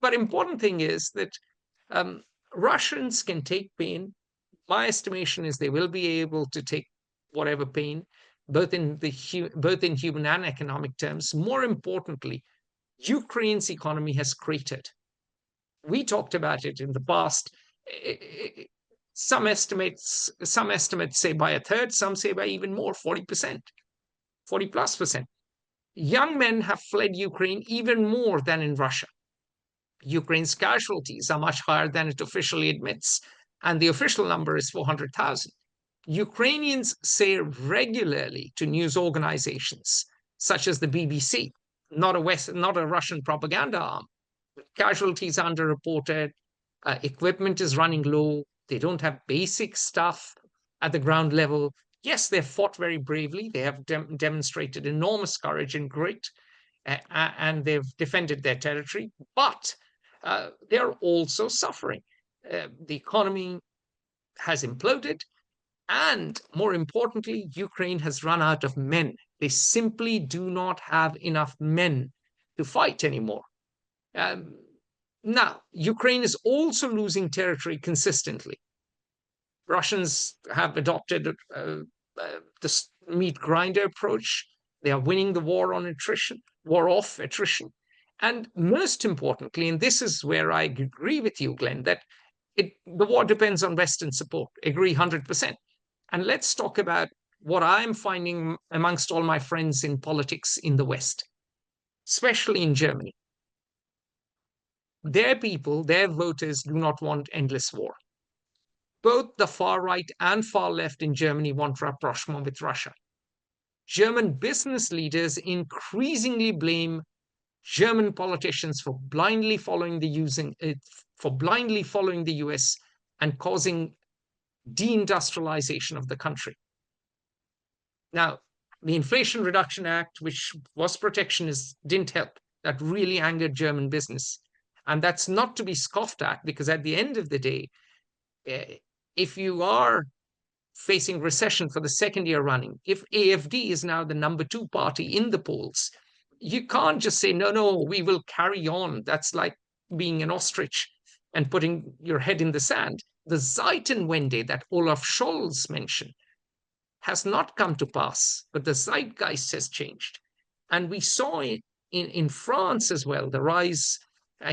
But important thing is that Russians can take pain. My estimation is they will be able to take whatever pain, both in human and economic terms. More importantly, Ukraine's economy has cratered. We talked about it in the past. Some estimates say by a third, some say by even more, 40%, 40+%. Young men have fled Ukraine even more than in Russia. Ukraine's casualties are much higher than it officially admits, and the official number is 400,000. Ukrainians say regularly to news organizations such as the BBC, not a Russian propaganda arm, casualties are underreported, equipment is running low, they don't have basic stuff at the ground level. Yes, they've fought very bravely, they have demonstrated enormous courage and grit, and they've defended their territory, but they're also suffering. The economy has imploded, and more importantly, Ukraine has run out of men. They simply do not have enough men to fight anymore. Now, Ukraine is also losing territory consistently. Russians have adopted the meat grinder approach. They are winning the war on attrition, war off attrition. And most importantly, and this is where I agree with you, Glenn, that the war depends on Western support. Agree 100%. And let's talk about what I'm finding amongst all my friends in politics in the West, especially in Germany. Their people, their voters do not want endless war. Both the far right and far left in Germany want rapprochement with Russia. German business leaders increasingly blame German politicians for blindly following the US and causing deindustrialization of the country. Now, the Inflation Reduction Act, which was protectionist, didn't help. That really angered German business. And that's not to be scoffed at, because at the end of the day, if you are facing recession for the second year running, if AfD is now the number 2 party in the polls, you can't just say, no, no, we will carry on. That's like being an ostrich and putting your head in the sand. The Zeitenwende that Olaf Scholz mentioned has not come to pass, but the zeitgeist has changed. And we saw it in France as well, the rise,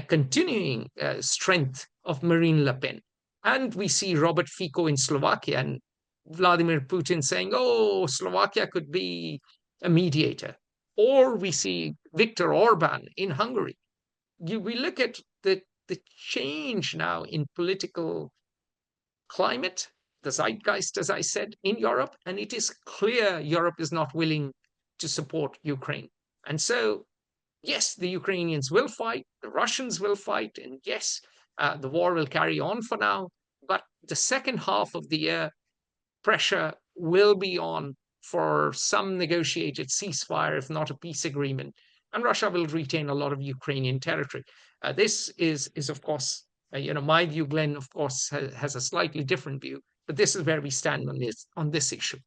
continuing strength of Marine Le Pen. And we see Robert Fico in Slovakia and Vladimir Putin saying, oh, Slovakia could be a mediator. Or we see Viktor Orban in Hungary. We look at the change now in political climate, the zeitgeist, as I said, in Europe, and it is clear Europe is not willing to support Ukraine. And so, yes, the Ukrainians will fight, the Russians will fight, and yes, the war will carry on for now. But the second half of the year, pressure will be on for some negotiated ceasefire, if not a peace agreement, and Russia will retain a lot of Ukrainian territory. This is of course, my view. Glenn, of course, has a slightly different view, but this is where we stand on this issue.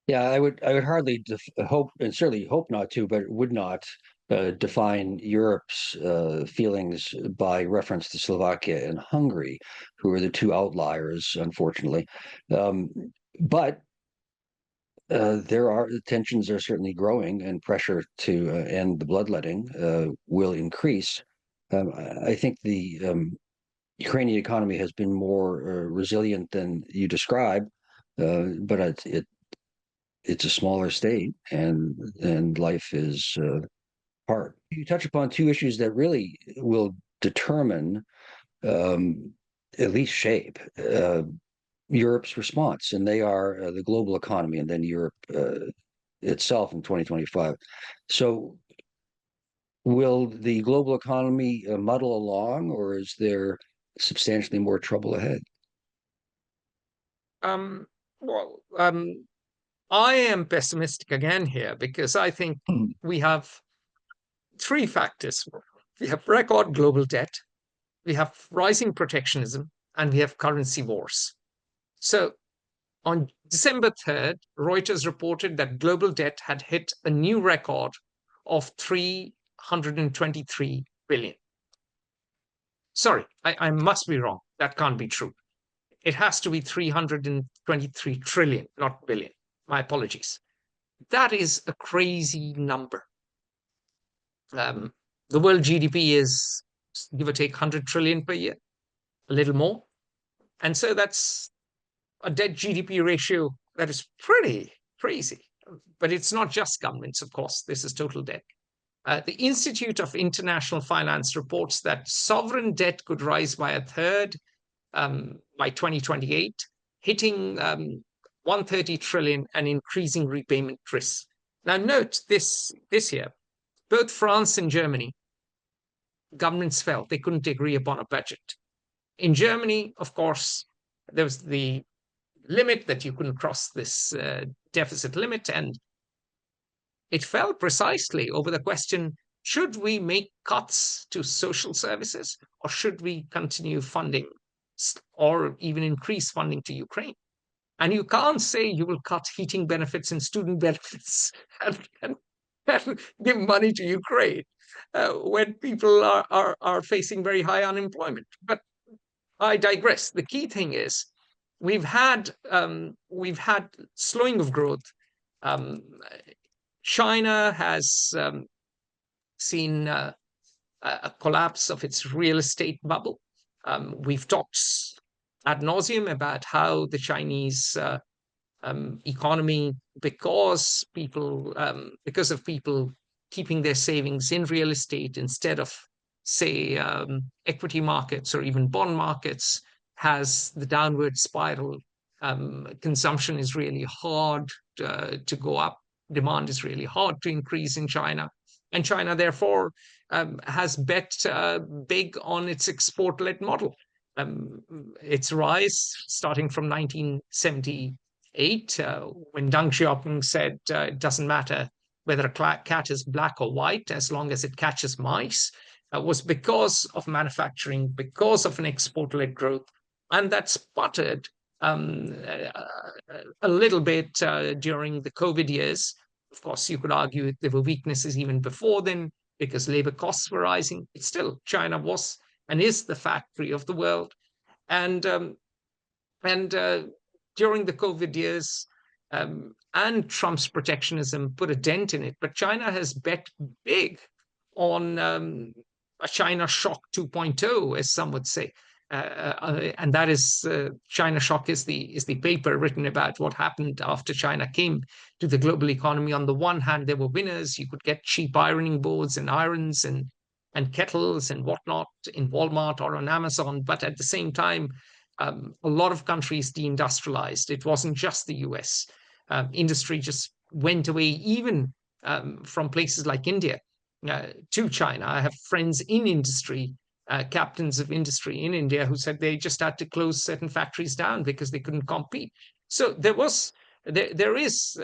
Yeah, I would hardly hope, and certainly hope not to, but would not define Europe's feelings by reference to Slovakia and Hungary, who are the two outliers, unfortunately. But the tensions are certainly growing, and pressure to end the bloodletting will increase. I think the Ukrainian economy has been more resilient than you describe, but it's a smaller state, and life is hard. You touch upon two issues that really will determine, at least shape, Europe's response, and they are the global economy and then Europe itself in 2025. So will the global economy muddle along, or is there substantially more trouble ahead? Well, I am pessimistic again here because I think we have three factors. We have record global debt, we have rising protectionism, and we have currency wars. So on December 3rd, Reuters reported that global debt had hit a new record of 323 billion. Sorry, I must be wrong. That can't be true. It has to be 323 trillion, not billion. My apologies. That is a crazy number. The world GDP is, give or take, 100 trillion per year, a little more. And so that's a debt GDP ratio that is pretty crazy. But it's not just governments, of course. This is total debt. The Institute of International Finance reports that sovereign debt could rise by a third by 2028, hitting 130 trillion and increasing repayment risks. Now, note this year, both France and Germany, governments felt they couldn't agree upon a budget. In Germany, of course, there was the limit that you couldn't cross this deficit limit, and it fell precisely over the question, should we make cuts to social services, or should we continue funding or even increase funding to Ukraine? And you can't say you will cut heating benefits and student benefits and give money to Ukraine when people are facing very high unemployment. But I digress. The key thing is we've had slowing of growth. China has seen a collapse of its real estate bubble. We've talked ad nauseum about how the Chinese economy, because of people keeping their savings in real estate instead of, say, equity markets or even bond markets, has the downward spiral. Consumption is really hard to go up. Demand is really hard to increase in China. And China, therefore, has bet big on its export-led model. Its rise, starting from 1978, when Deng Xiaoping said it doesn't matter whether a cat is black or white as long as it catches mice, was because of manufacturing, because of an export-led growth. And that sputtered a little bit during the COVID years. Of course, you could argue there were weaknesses even before then because labor costs were rising. But still, China was and is the factory of the world. And and during the COVID years, and Trump's protectionism put a dent in it. But China has bet big on a China Shock 2.0, as some would say. And that is China Shock is the paper written about what happened after China came to the global economy. On the one hand, there were winners. You could get cheap ironing boards and irons and kettles and whatnot in Walmart or on Amazon. But at the same time, a lot of countries deindustrialized. It wasn't just the US. Industry just went away, even from places like India to China. I have friends in industry, captains of industry in India, who said they just had to close certain factories down because they couldn't compete. So there is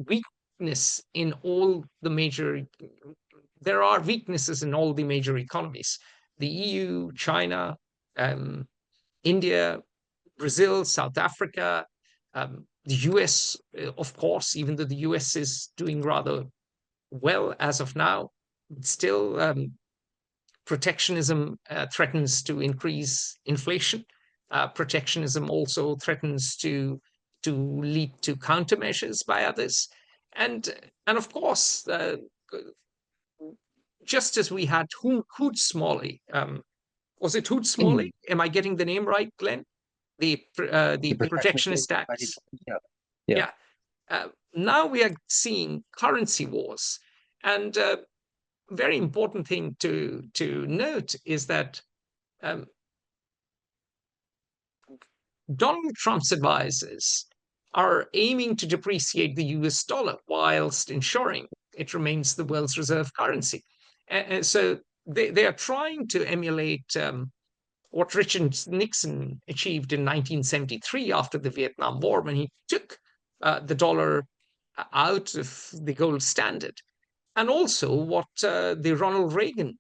weakness in all the major. There are weaknesses in all the major economies: the EU, China, India, Brazil, South Africa, the US, of course, even though the US is doing rather well as of now, still protectionism threatens to increase inflation. Protectionism also threatens to lead to countermeasures by others. And of course, just as we had Hood Smalley, was it Hood Smalley? Am I getting the name right, Glenn? The protectionist acts. Yeah. Yeah. Now we are seeing currency wars, and very important thing to note is that Donald Trump's advisors are aiming to depreciate the US dollar whilst ensuring it remains the world's reserve currency. And so they are trying to emulate what Richard Nixon achieved in 1973 after the Vietnam War, when he took the dollar out of the gold standard. And also what the Ronald Reagan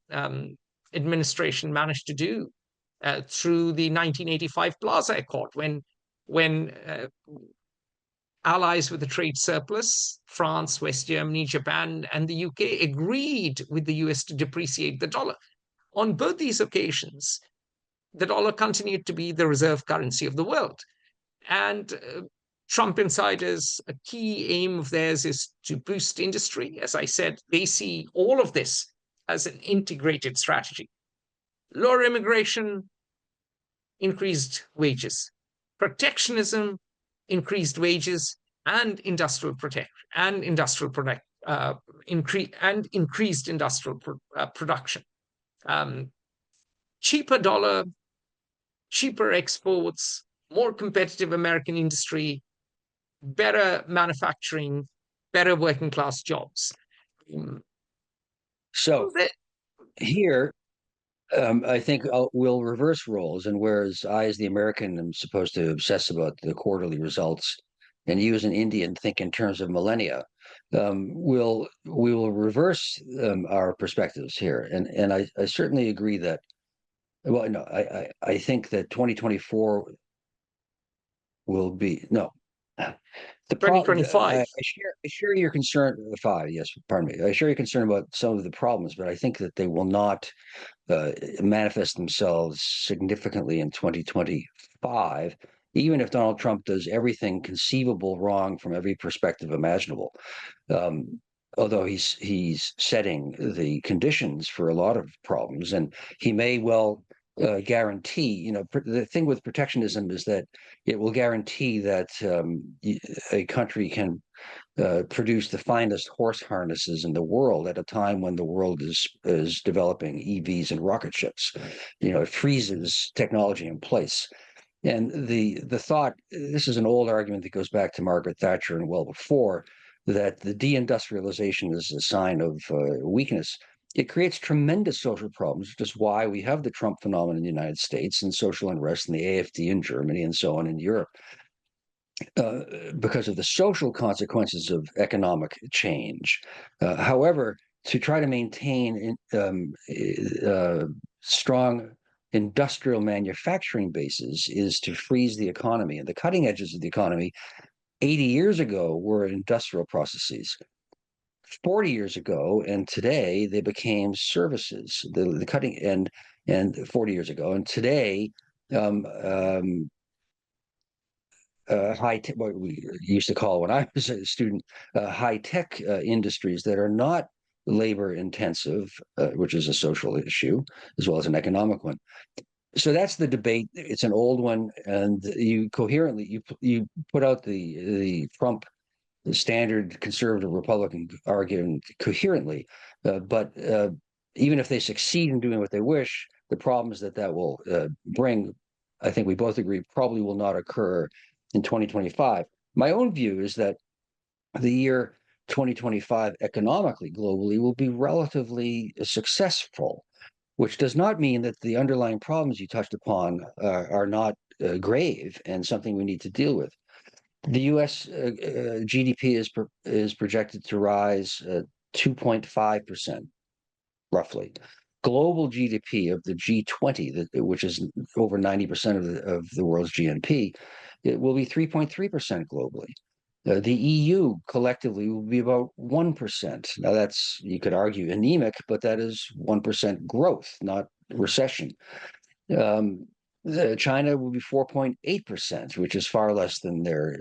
administration managed to do through the 1985 Plaza Accord, when allies with a trade surplus, France, West Germany, Japan, and the UK, agreed with the US to depreciate the dollar. On both these occasions, the dollar continued to be the reserve currency of the world. And Trump insiders, a key aim of theirs is to boost industry. As I said, they see all of this as an integrated strategy. Lower immigration, increased wages. Protectionism, increased wages, and industrial increased industrial production. Cheaper dollar, cheaper exports, more competitive American industry, better manufacturing, better working class jobs. So here, I think we'll reverse roles, and whereas I, as the American, am supposed to obsess about the quarterly results, and you, as an Indian, think in terms of millennia, we will reverse our perspectives here, and I certainly agree that. Well, no, I think that 2024 will be no. The problem, 2025. I share your concern. Five, yes, pardon me. I share your concern about some of the problems, but I think that they will not manifest themselves significantly in 2025, even if Donald Trump does everything conceivable wrong from every perspective imaginable. Although he's setting the conditions for a lot of problems, and he may well guarantee, the thing with protectionism is that it will guarantee that a country can produce the finest horse harnesses in the world at a time when the world is developing EVs and rocket ships. It freezes technology in place. And the thought, this is an old argument that goes back to Margaret Thatcher and well before, that the deindustrialization is a sign of weakness. It creates tremendous social problems, which is why we have the Trump phenomenon in the United States and social unrest in the AfD in Germany and so on in Europe, because of the social consequences of economic change. However, to try to maintain strong industrial manufacturing bases is to freeze the economy, and the cutting edges of the economy 80 years ago were industrial processes. 40 years ago and today they became services. The cutting and 40 years ago and today, um, um, high tech, what we used to call when I was a student, high tech industries that are not labor intensive, which is a social issue as well as an economic one. So that's the debate. It's an old one, and you coherently you put out the Trump the standard conservative Republican argument coherently, but even if they succeed in doing what they wish, the problems that that will bring, I think we both agree, probably will not occur in 2025. My own view is that the year 2025 economically, globally, will be relatively successful, which does not mean that the underlying problems you touched upon are not grave and something we need to deal with. The U.S. GDP is projected to rise 2.5%, roughly. Global GDP of the G20, which is over 90% of the world's GNP, it will be 3.3% globally. The EU collectively will be about 1%. Now that's, you could argue, anemic, but that is 1% growth, not recession. Um, China will be 4.8%, which is far less than their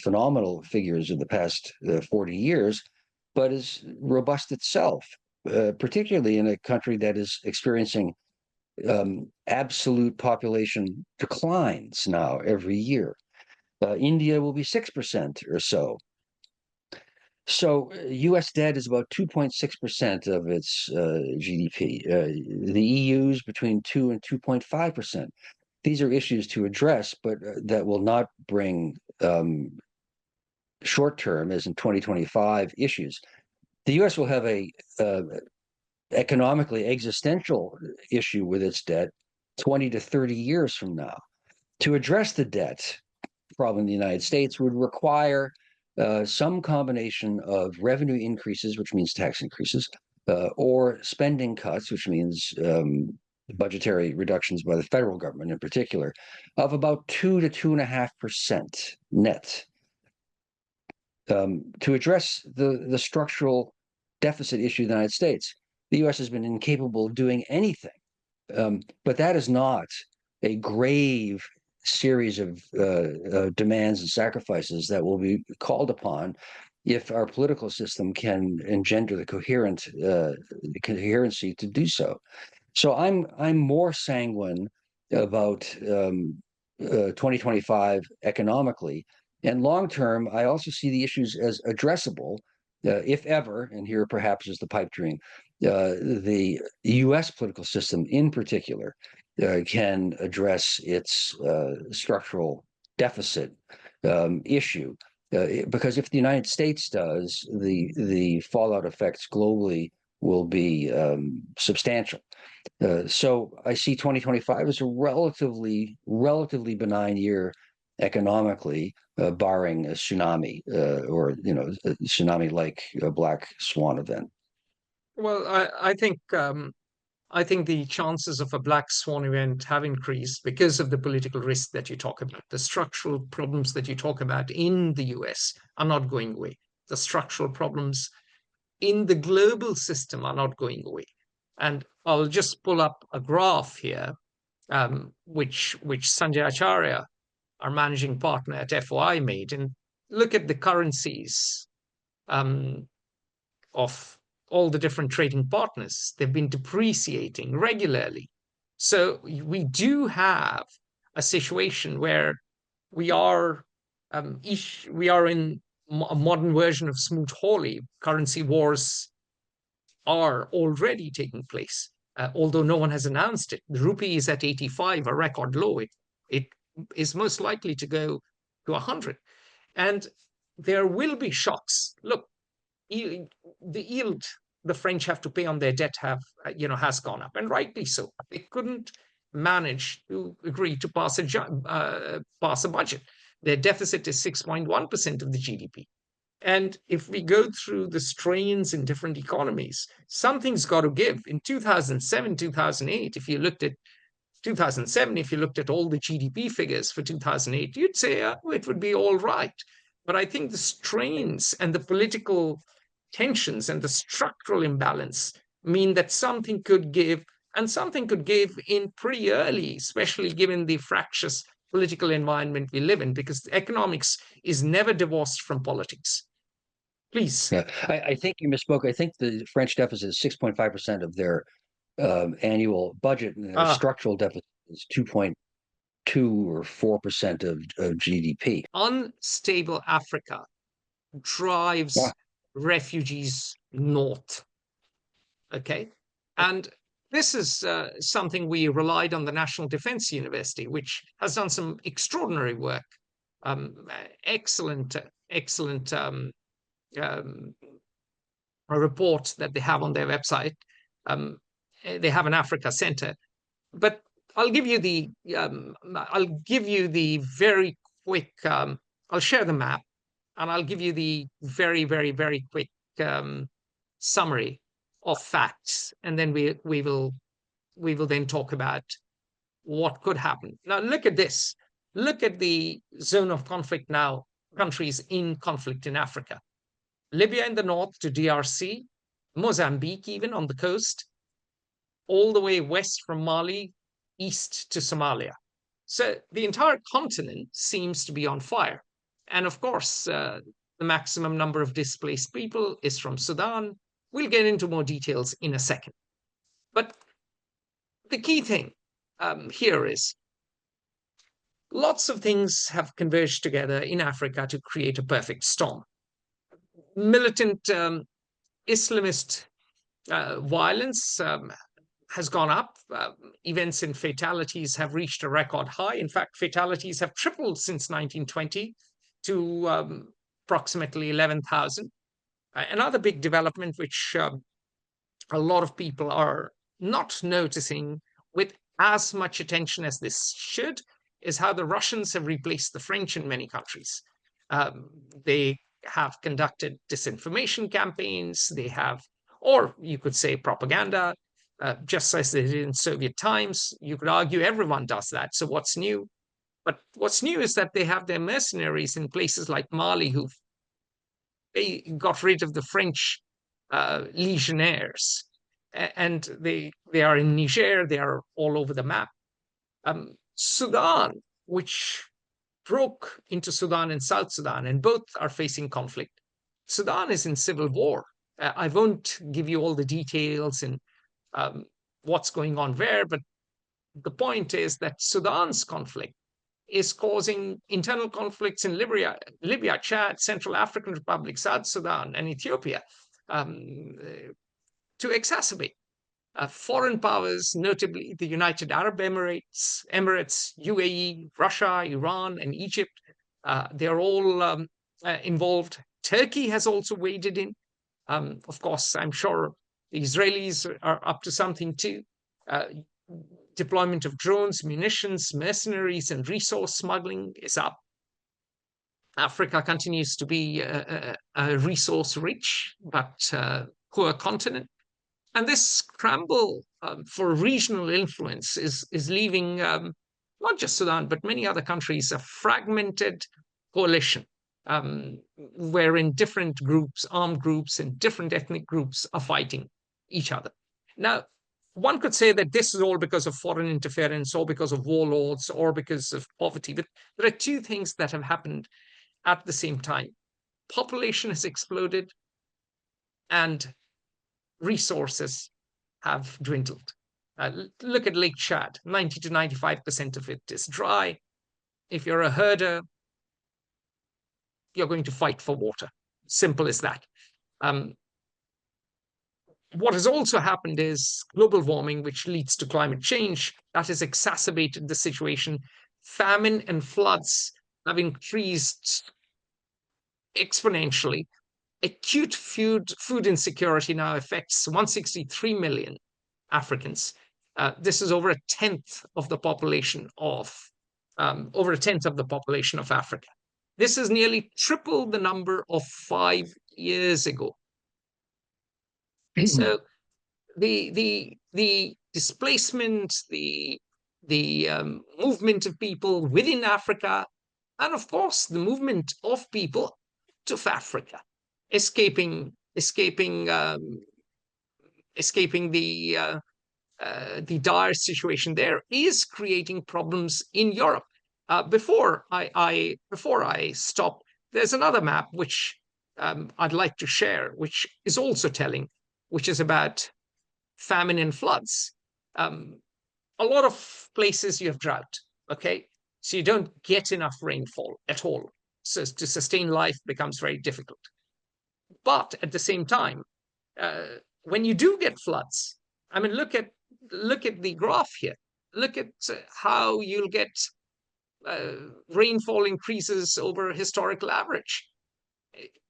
phenomenal figures of the past 40 years, but is robust itself, particularly in a country that is experiencing absolute population declines now every year. India will be 6% or so. So U.S. debt is about 2.6% of its GDP. The EU's between 2 and 2.5%. These are issues to address, but that will not bring short-term, as in 2025, issues. The U.S. will have a economically existential issue with its debt 20 to 30 years from now. To address the debt problem in the United States would require some combination of revenue increases, which means tax increases, or spending cuts, which means budgetary reductions by the federal government in particular, of about 2 to 2.5% net. To address the structural deficit issue in the United States, the U.S. has been incapable of doing anything. But that is not a grave series of demands and sacrifices that will be called upon if our political system can engender the coherency to do so. So I'm more sanguine about 2025 economically, and long term, I also see the issues as addressable, if ever. And here perhaps is the pipe dream. The U.S. political system, in particular, can address its structural deficit issue. Because if the United States does, the fallout effects globally will be substantial. So I see 2025 as a relatively benign year economically, barring a tsunami or a tsunami-like black swan event. Well, I think the chances of a black swan event have increased because of the political risk that you talk about. The structural problems that you talk about in the US are not going away. The structural problems in the global system are not going away. And I'll just pull up a graph here, which Sanjay Acharya, our managing partner at FOI, made, and look at the currencies of all the different trading partners. They've been depreciating regularly. So we do have a situation where we are in a modern version of Smoot Hawley. Currency wars are already taking place, although no one has announced it. The rupee is at 85, a record low. It is most likely to go to 100. And there will be shocks. Look, the yield the French have to pay on their debt has gone up, and rightly so. They couldn't manage to agree to pass a budget. Their deficit is 6.1% of the GDP. And if we go through the strains in different economies, something's got to give. In 2007, 2008, if you looked at 2007, if you looked at all the GDP figures for 2008, you'd say it would be all right. But I think the strains and the political tensions and the structural imbalance mean that something could give, and something could give in pretty early, especially given the fractious political environment we live in, because economics is never divorced from politics. Please. Yeah, I think you misspoke. I think the French deficit is 6.5% of their annual budget, and their Ah, structural deficit is 2.2 or 4% of GDP. unstable Africa Yeah. drives refugees north. Okay. And this is something we relied on the National Defense University, which has done some extraordinary work. Excellent, excellent um, a report that they have on their website. They have an Africa Center, but I'll give you the very quick. I'll share the map, and I'll give you the very, very, very quick summary of facts, and then we will then talk about what could happen. Now, look at this. Look at the zone of conflict now. Countries in conflict in Africa. Libya in the north to DRC, Mozambique even on the coast, all the way west from Mali, east to Somalia. So the entire continent seems to be on fire. And of course, the maximum number of displaced people is from Sudan. We'll get into more details in a second. But the key thing here is lots of things have converged together in Africa to create a perfect storm. Militant Islamist violence has gone up. Events and fatalities have reached a record high. In fact, fatalities have tripled since 1920 to approximately 11,000. Another big development, which a lot of people are not noticing with as much attention as this should, is how the Russians have replaced the French in many countries. They have conducted disinformation campaigns, they have, or you could say propaganda, just as they did in Soviet times. You could argue everyone does that. So what's new? But what's new is that they have their mercenaries in places like Mali who they got rid of the French legionnaires, and they are in Niger. They are all over the map. Sudan, which broke into Sudan and South Sudan, and both are facing conflict. Sudan is in civil war. I won't give you all the details and what's going on there, but the point is that Sudan's conflict is causing internal conflicts in Libya, Chad, Central African Republic, South Sudan, and Ethiopia to exacerbate. Foreign powers, notably the United Arab Emirates, UAE, Russia, Iran, and Egypt, they are all involved. Turkey has also waded in. Of course, I'm sure the Israelis are up to something too. Deployment of drones, munitions, mercenaries, and resource smuggling is up. Africa continues to be a resource-rich but poor continent. And this scramble for regional influence is leaving not just Sudan, but many other countries a fragmented coalition wherein different groups, armed groups, and different ethnic groups are fighting each other. Now, one could say that this is all because of foreign interference or because of warlords or because of poverty, but there are two things that have happened at the same time. Population has exploded and resources have dwindled. Look at Lake Chad, 90 to 95% of it is dry. If you're a herder, you're going to fight for water. Simple as that. What has also happened is global warming, which leads to climate change, that has exacerbated the situation. Famine and floods have increased exponentially. Acute food insecurity now affects 163 million Africans. This is over a tenth of the population of Africa. This is nearly triple the number of 5 years ago. So the displacement, the movement of people within Africa and of course, the movement of people to Africa, escaping the dire situation there, is creating problems in Europe. Before I stop, there's another map which I'd like to share, which is also telling, which is about famine and floods. A lot of places you have drought, okay? So you don't get enough rainfall at all. So to sustain life becomes very difficult. But at the same time, when you do get floods, I mean, look at the graph here. Look at how you'll get rainfall increases over historical average.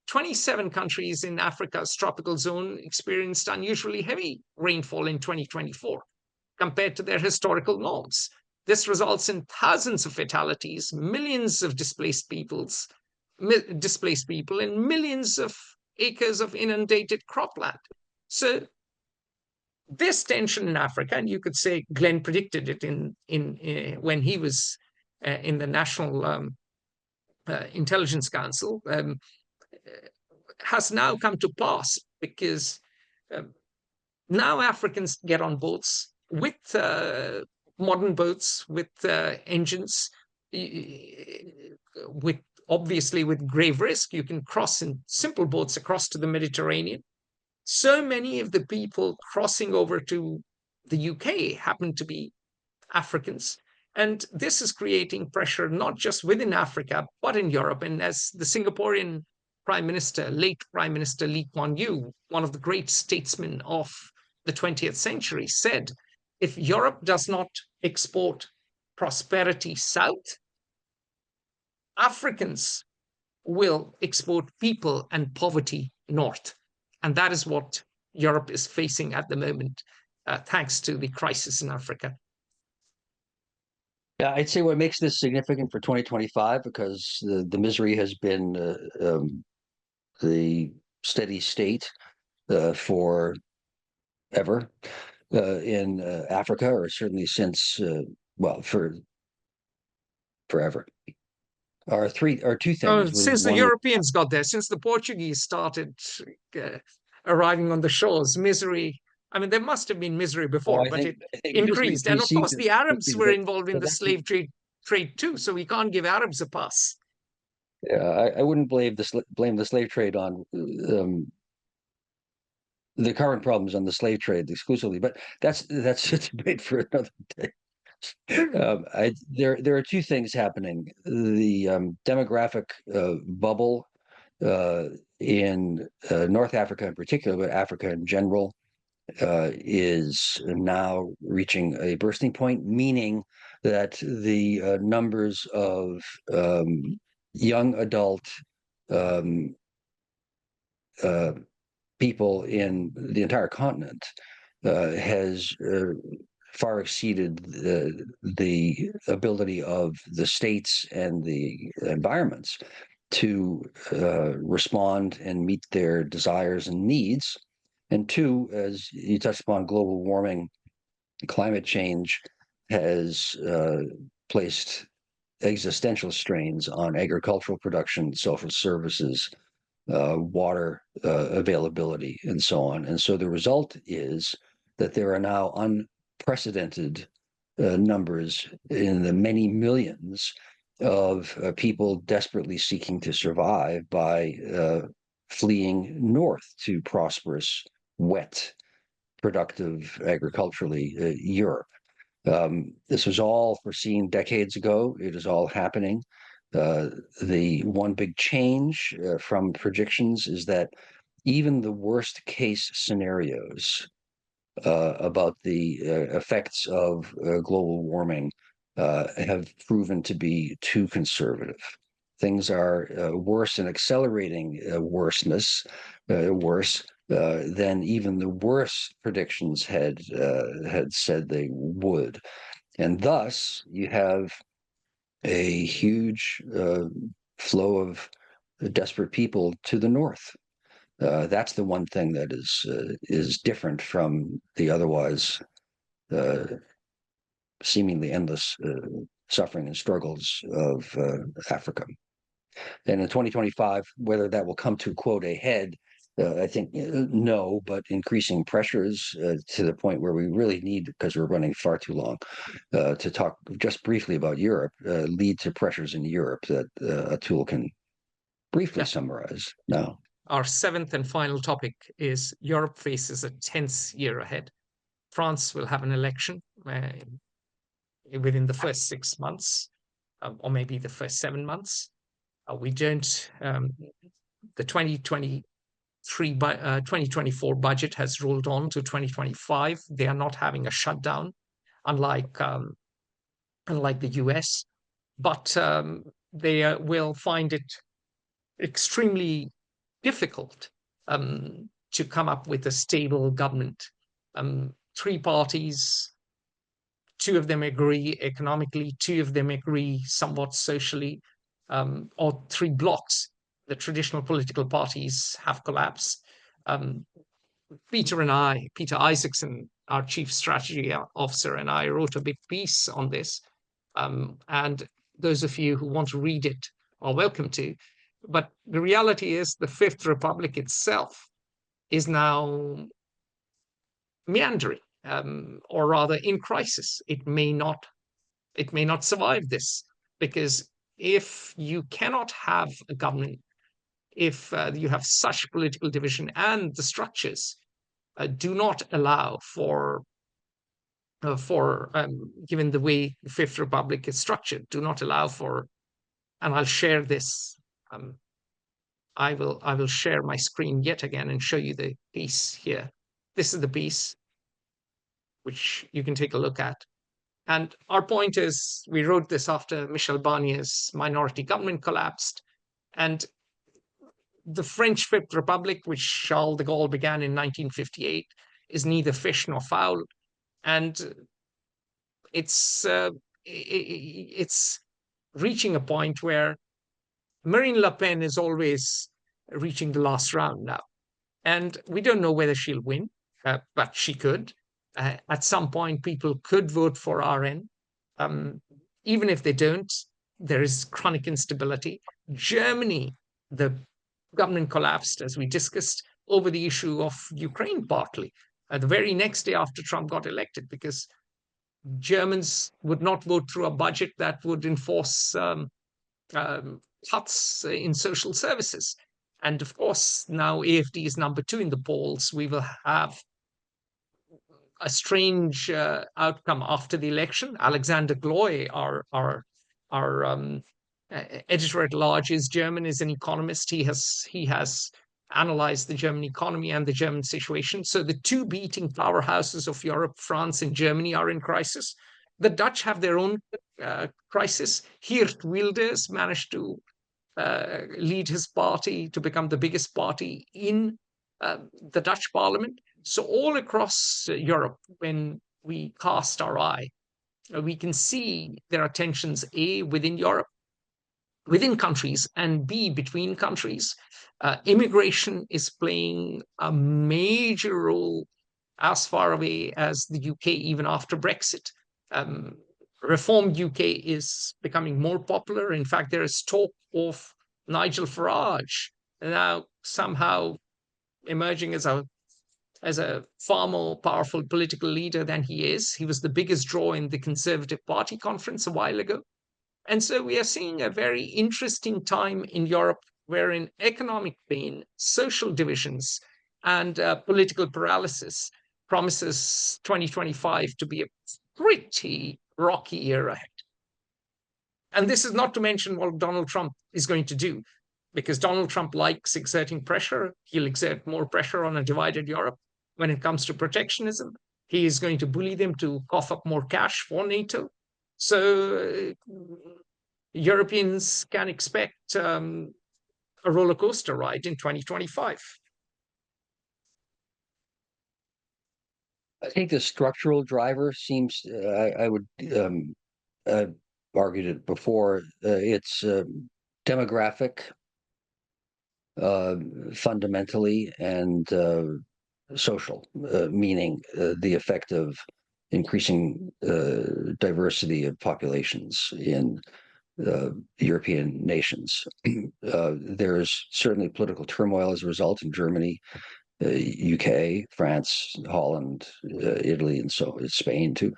27 countries in Africa's tropical zone experienced unusually heavy rainfall in 2024 compared to their historical norms. This results in thousands of fatalities, millions of displaced people, and millions of acres of inundated cropland. So this tension in Africa, and you could say Glenn predicted it when he was in the National Intelligence Council, has now come to pass because now Africans get on boats with modern boats with engines, with obviously with grave risk. You can cross in simple boats across to the Mediterranean. So many of the people crossing over to the UK happen to be Africans. And this is creating pressure not just within Africa, but in Europe. And as the Singaporean late Prime Minister Lee Kuan Yew, one of the great statesmen of the 20th century, said, if Europe does not export prosperity south, Africans will export people and poverty north. And that is what Europe is facing at the moment, thanks to the crisis in Africa. Yeah, I'd say what makes this significant for 2025, because the misery has been the steady state for ever in Africa, or certainly since, for forever. Are two things. Since the Europeans got there, since the Portuguese started arriving on the shores, misery. I mean, there must have been misery before, but it increased. And of course, the Arabs were involved in the slave trade too, so we can't give Arabs a pass. Yeah, I wouldn't blame the slave trade on the current problems on the slave trade exclusively, but that's a debate for another day. There are two things happening. The demographic bubble in North Africa in particular, but Africa in general, is now reaching a bursting point, meaning that the numbers of young adult people in the entire continent has far exceeded the ability of the states and the environments to respond and meet their desires and needs. And two, as you touched upon, global warming, climate change has placed existential strains on agricultural production, social services, water availability, and so on. And so the result is that there are now unprecedented numbers in the many millions of people desperately seeking to survive by fleeing north to prosperous, wet, productive, agriculturally Europe. This was all foreseen decades ago. It is all happening. The one big change from predictions is that even the worst case scenarios about the effects of global warming have proven to be too conservative. Things are worse and accelerating worse than even the worst predictions had said they would. And thus, you have a huge flow of desperate people to the north. That's the one thing that is different from the otherwise seemingly endless suffering and struggles of Africa. And in 2025, whether that will come to, quote, a head, I think no, but increasing pressures to the point where we really need, because we're running far too long, to talk just briefly about Europe, lead to pressures in Europe that Atul can briefly summarize now. Our seventh and final topic is Europe faces a tense year ahead. France will have an election within the first 6 months, or maybe the first 7 months. We don't, the 2024 budget has rolled on to 2025. They are not having a shutdown, unlike the US, but they will find it extremely difficult to come up with a stable government. Three parties, two of them agree economically, two of them agree somewhat socially, or three blocks. The traditional political parties have collapsed. Peter Isaacson, our chief strategy officer, and I wrote a big piece on this. And those of you who want to read it are welcome to. But the reality is the Fifth Republic itself is now meandering, or rather in crisis. It may not survive this, because if you cannot have a government, if you have such political division and the structures do not allow for given the way the Fifth Republic is structured, do not allow for, and I'll share this. I will share my screen yet again and show you the piece here. This is the piece which you can take a look at. And our point is, we wrote this after Michel Barnier's minority government collapsed, and the French Fifth Republic, which Charles de Gaulle began in 1958, is neither fish nor fowl, and it's reaching a point where Marine Le Pen is always reaching the last round now, and we don't know whether she'll win, but she could. At some point, people could vote for RN. Even if they don't, there is chronic instability. Germany, the government collapsed, as we discussed, over the issue of Ukraine, partly the very next day after Trump got elected, because Germans would not vote through a budget that would enforce cuts in social services. And of course, now AfD is number 2 in the polls. We will have a strange outcome after the election. Alexander Gloy, our editor at large, is German, is an economist. He has analyzed the German economy and the German situation. So the two beating powerhouses of Europe, France and Germany, are in crisis. The Dutch have their own crisis. Geert Wilders managed to lead his party to become the biggest party in the Dutch parliament. So all across Europe, when we cast our eye, we can see there are tensions, A, within Europe, within countries, and B, between countries. Immigration is playing a major role as far away as the UK, even after Brexit. Reform UK is becoming more popular. In fact, there is talk of Nigel Farage now somehow emerging as a far more powerful political leader than he is. He was the biggest draw in the Conservative Party conference a while ago. And so we are seeing a very interesting time in Europe, wherein economic pain, social divisions, and political paralysis promises 2025 to be a pretty rocky year ahead. And this is not to mention what Donald Trump is going to do, because Donald Trump likes exerting pressure. He'll exert more pressure on a divided Europe. When it comes to protectionism, he is going to bully them to cough up more cash for NATO. So Europeans can expect a roller coaster ride in 2025. I think the structural driver seems, I would, I've argued it before, it's demographic, fundamentally, and social, meaning the effect of increasing diversity of populations in European nations. There's certainly political turmoil as a result in Germany, UK, France, Holland, Italy, and so Spain too.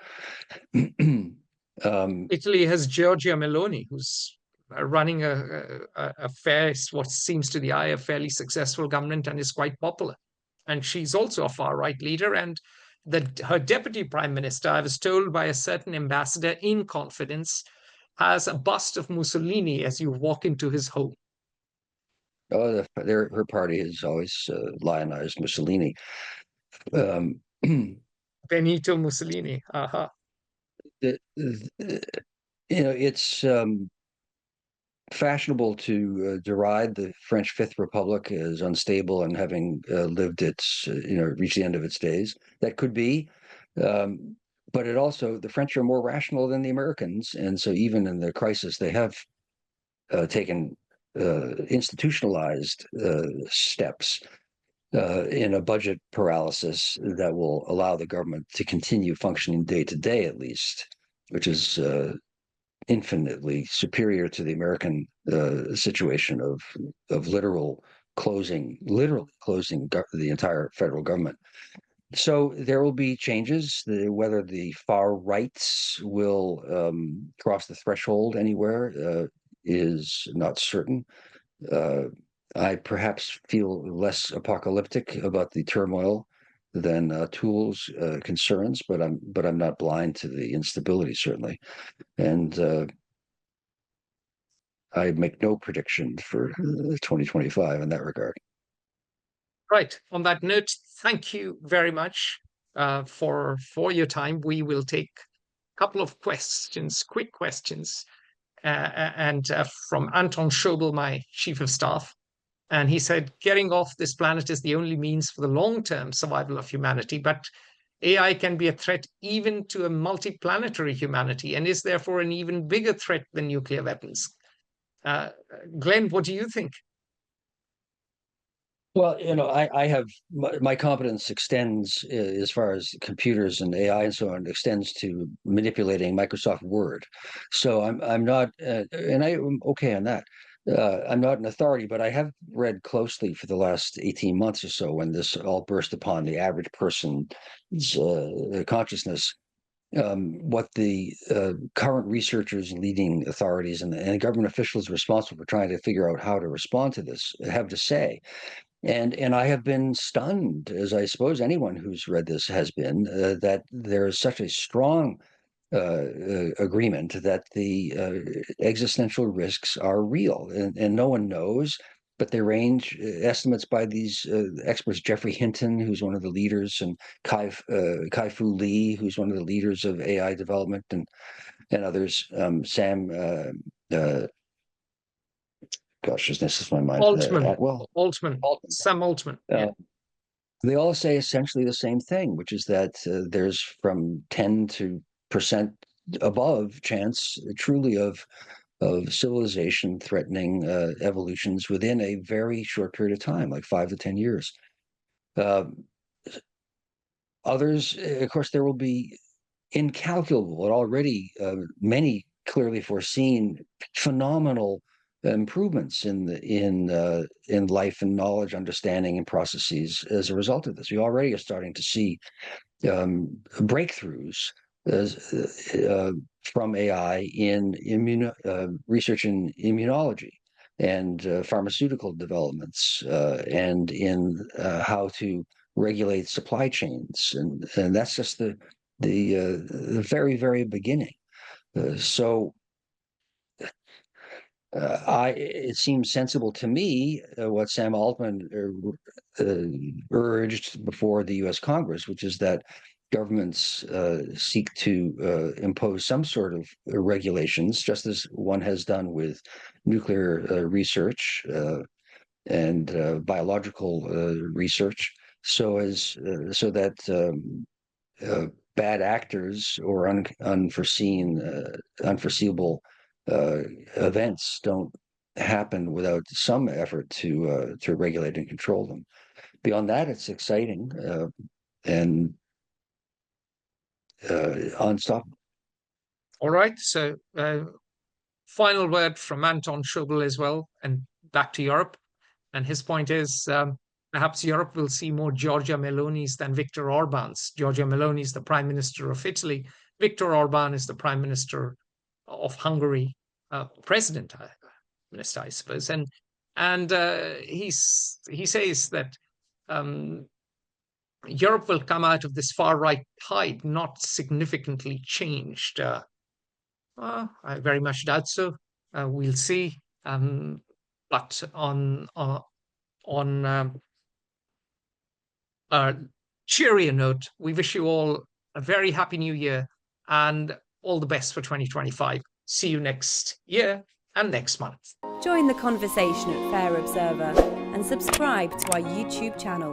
Italy has Giorgia Meloni, who's running a fair, what seems to the eye, a fairly successful government and is quite popular. And she's also a far-right leader. And her deputy prime minister, I was told by a certain ambassador in confidence, has a bust of Mussolini as you walk into his home. Oh, her party has always lionized Mussolini. Benito Mussolini. Aha. It's fashionable to deride the French Fifth Republic as unstable and having lived its, reached the end of its days. That could be, but the French are more rational than the Americans, and so even in the crisis, they have taken institutionalized steps in a budget paralysis that will allow the government to continue functioning day to day, at least, which is infinitely superior to the American situation of literally closing the entire federal government. So there will be changes. Whether the far rights will cross the threshold anywhere is not certain. I perhaps feel less apocalyptic about the turmoil than Toole's concerns, but I'm not blind to the instability, certainly. And I make no prediction for 2025 in that regard. Right. On that note, thank you very much for your time. We will take a couple of questions, quick questions, and from Anton Schobel, my chief of staff. And he said, getting off this planet is the only means for the long-term survival of humanity, but AI can be a threat even to a multi-planetary humanity and is therefore an even bigger threat than nuclear weapons. Glenn, what do you think? Well, I have my competence extends as far as computers and AI and so on extends to manipulating Microsoft Word. So I'm not, and I'm okay on that. I'm not an authority, but I have read closely for the last 18 months or so when this all burst upon the average person's consciousness. What the current researchers, leading authorities, and government officials responsible for trying to figure out how to respond to this have to say. And I have been stunned, as I suppose anyone who's read this has been, that there is such a strong agreement that the existential risks are real, and no one knows. But they range estimates by these experts: Jeffrey Hinton, who's one of the leaders, and Kai-Fu Lee, who's one of the leaders of AI development, and others. Sam. Gosh, this is my mind. Altman. Altman. Sam Altman. Yeah. They all say essentially the same thing, which is that there's from 10% above chance truly of civilization threatening evolutions within a very short period of time, like 5 to 10 years. Others, of course, there will be incalculable and already many clearly foreseen phenomenal improvements in life and knowledge, understanding, and processes as a result of this. We already are starting to see breakthroughs from AI in research in immunology and pharmaceutical developments and in how to regulate supply chains, and that's just the very, very beginning. So it seems sensible to me what Sam Altman urged before the U.S. Congress, which is that governments seek to impose some sort of regulations, just as one has done with nuclear research and biological research, so that bad actors or unforeseeable events don't happen without some effort to regulate and control them. Beyond that, it's exciting, and unstoppable. All right. So, final word from Anton Schobel as well, and back to Europe. And his point is perhaps Europe will see more Giorgia Meloni's than Viktor Orban's. Giorgia Meloni is the Prime Minister of Italy. Viktor Orban is the Prime Minister of Hungary, President, Minister, I suppose. And he says that Europe will come out of this far right tide not significantly changed. I very much doubt so. We'll see. But on a cheerier note, we wish you all a very happy new year and all the best for 2025. See you next year and next month. Join the conversation at Fair Observer and subscribe to our YouTube channel.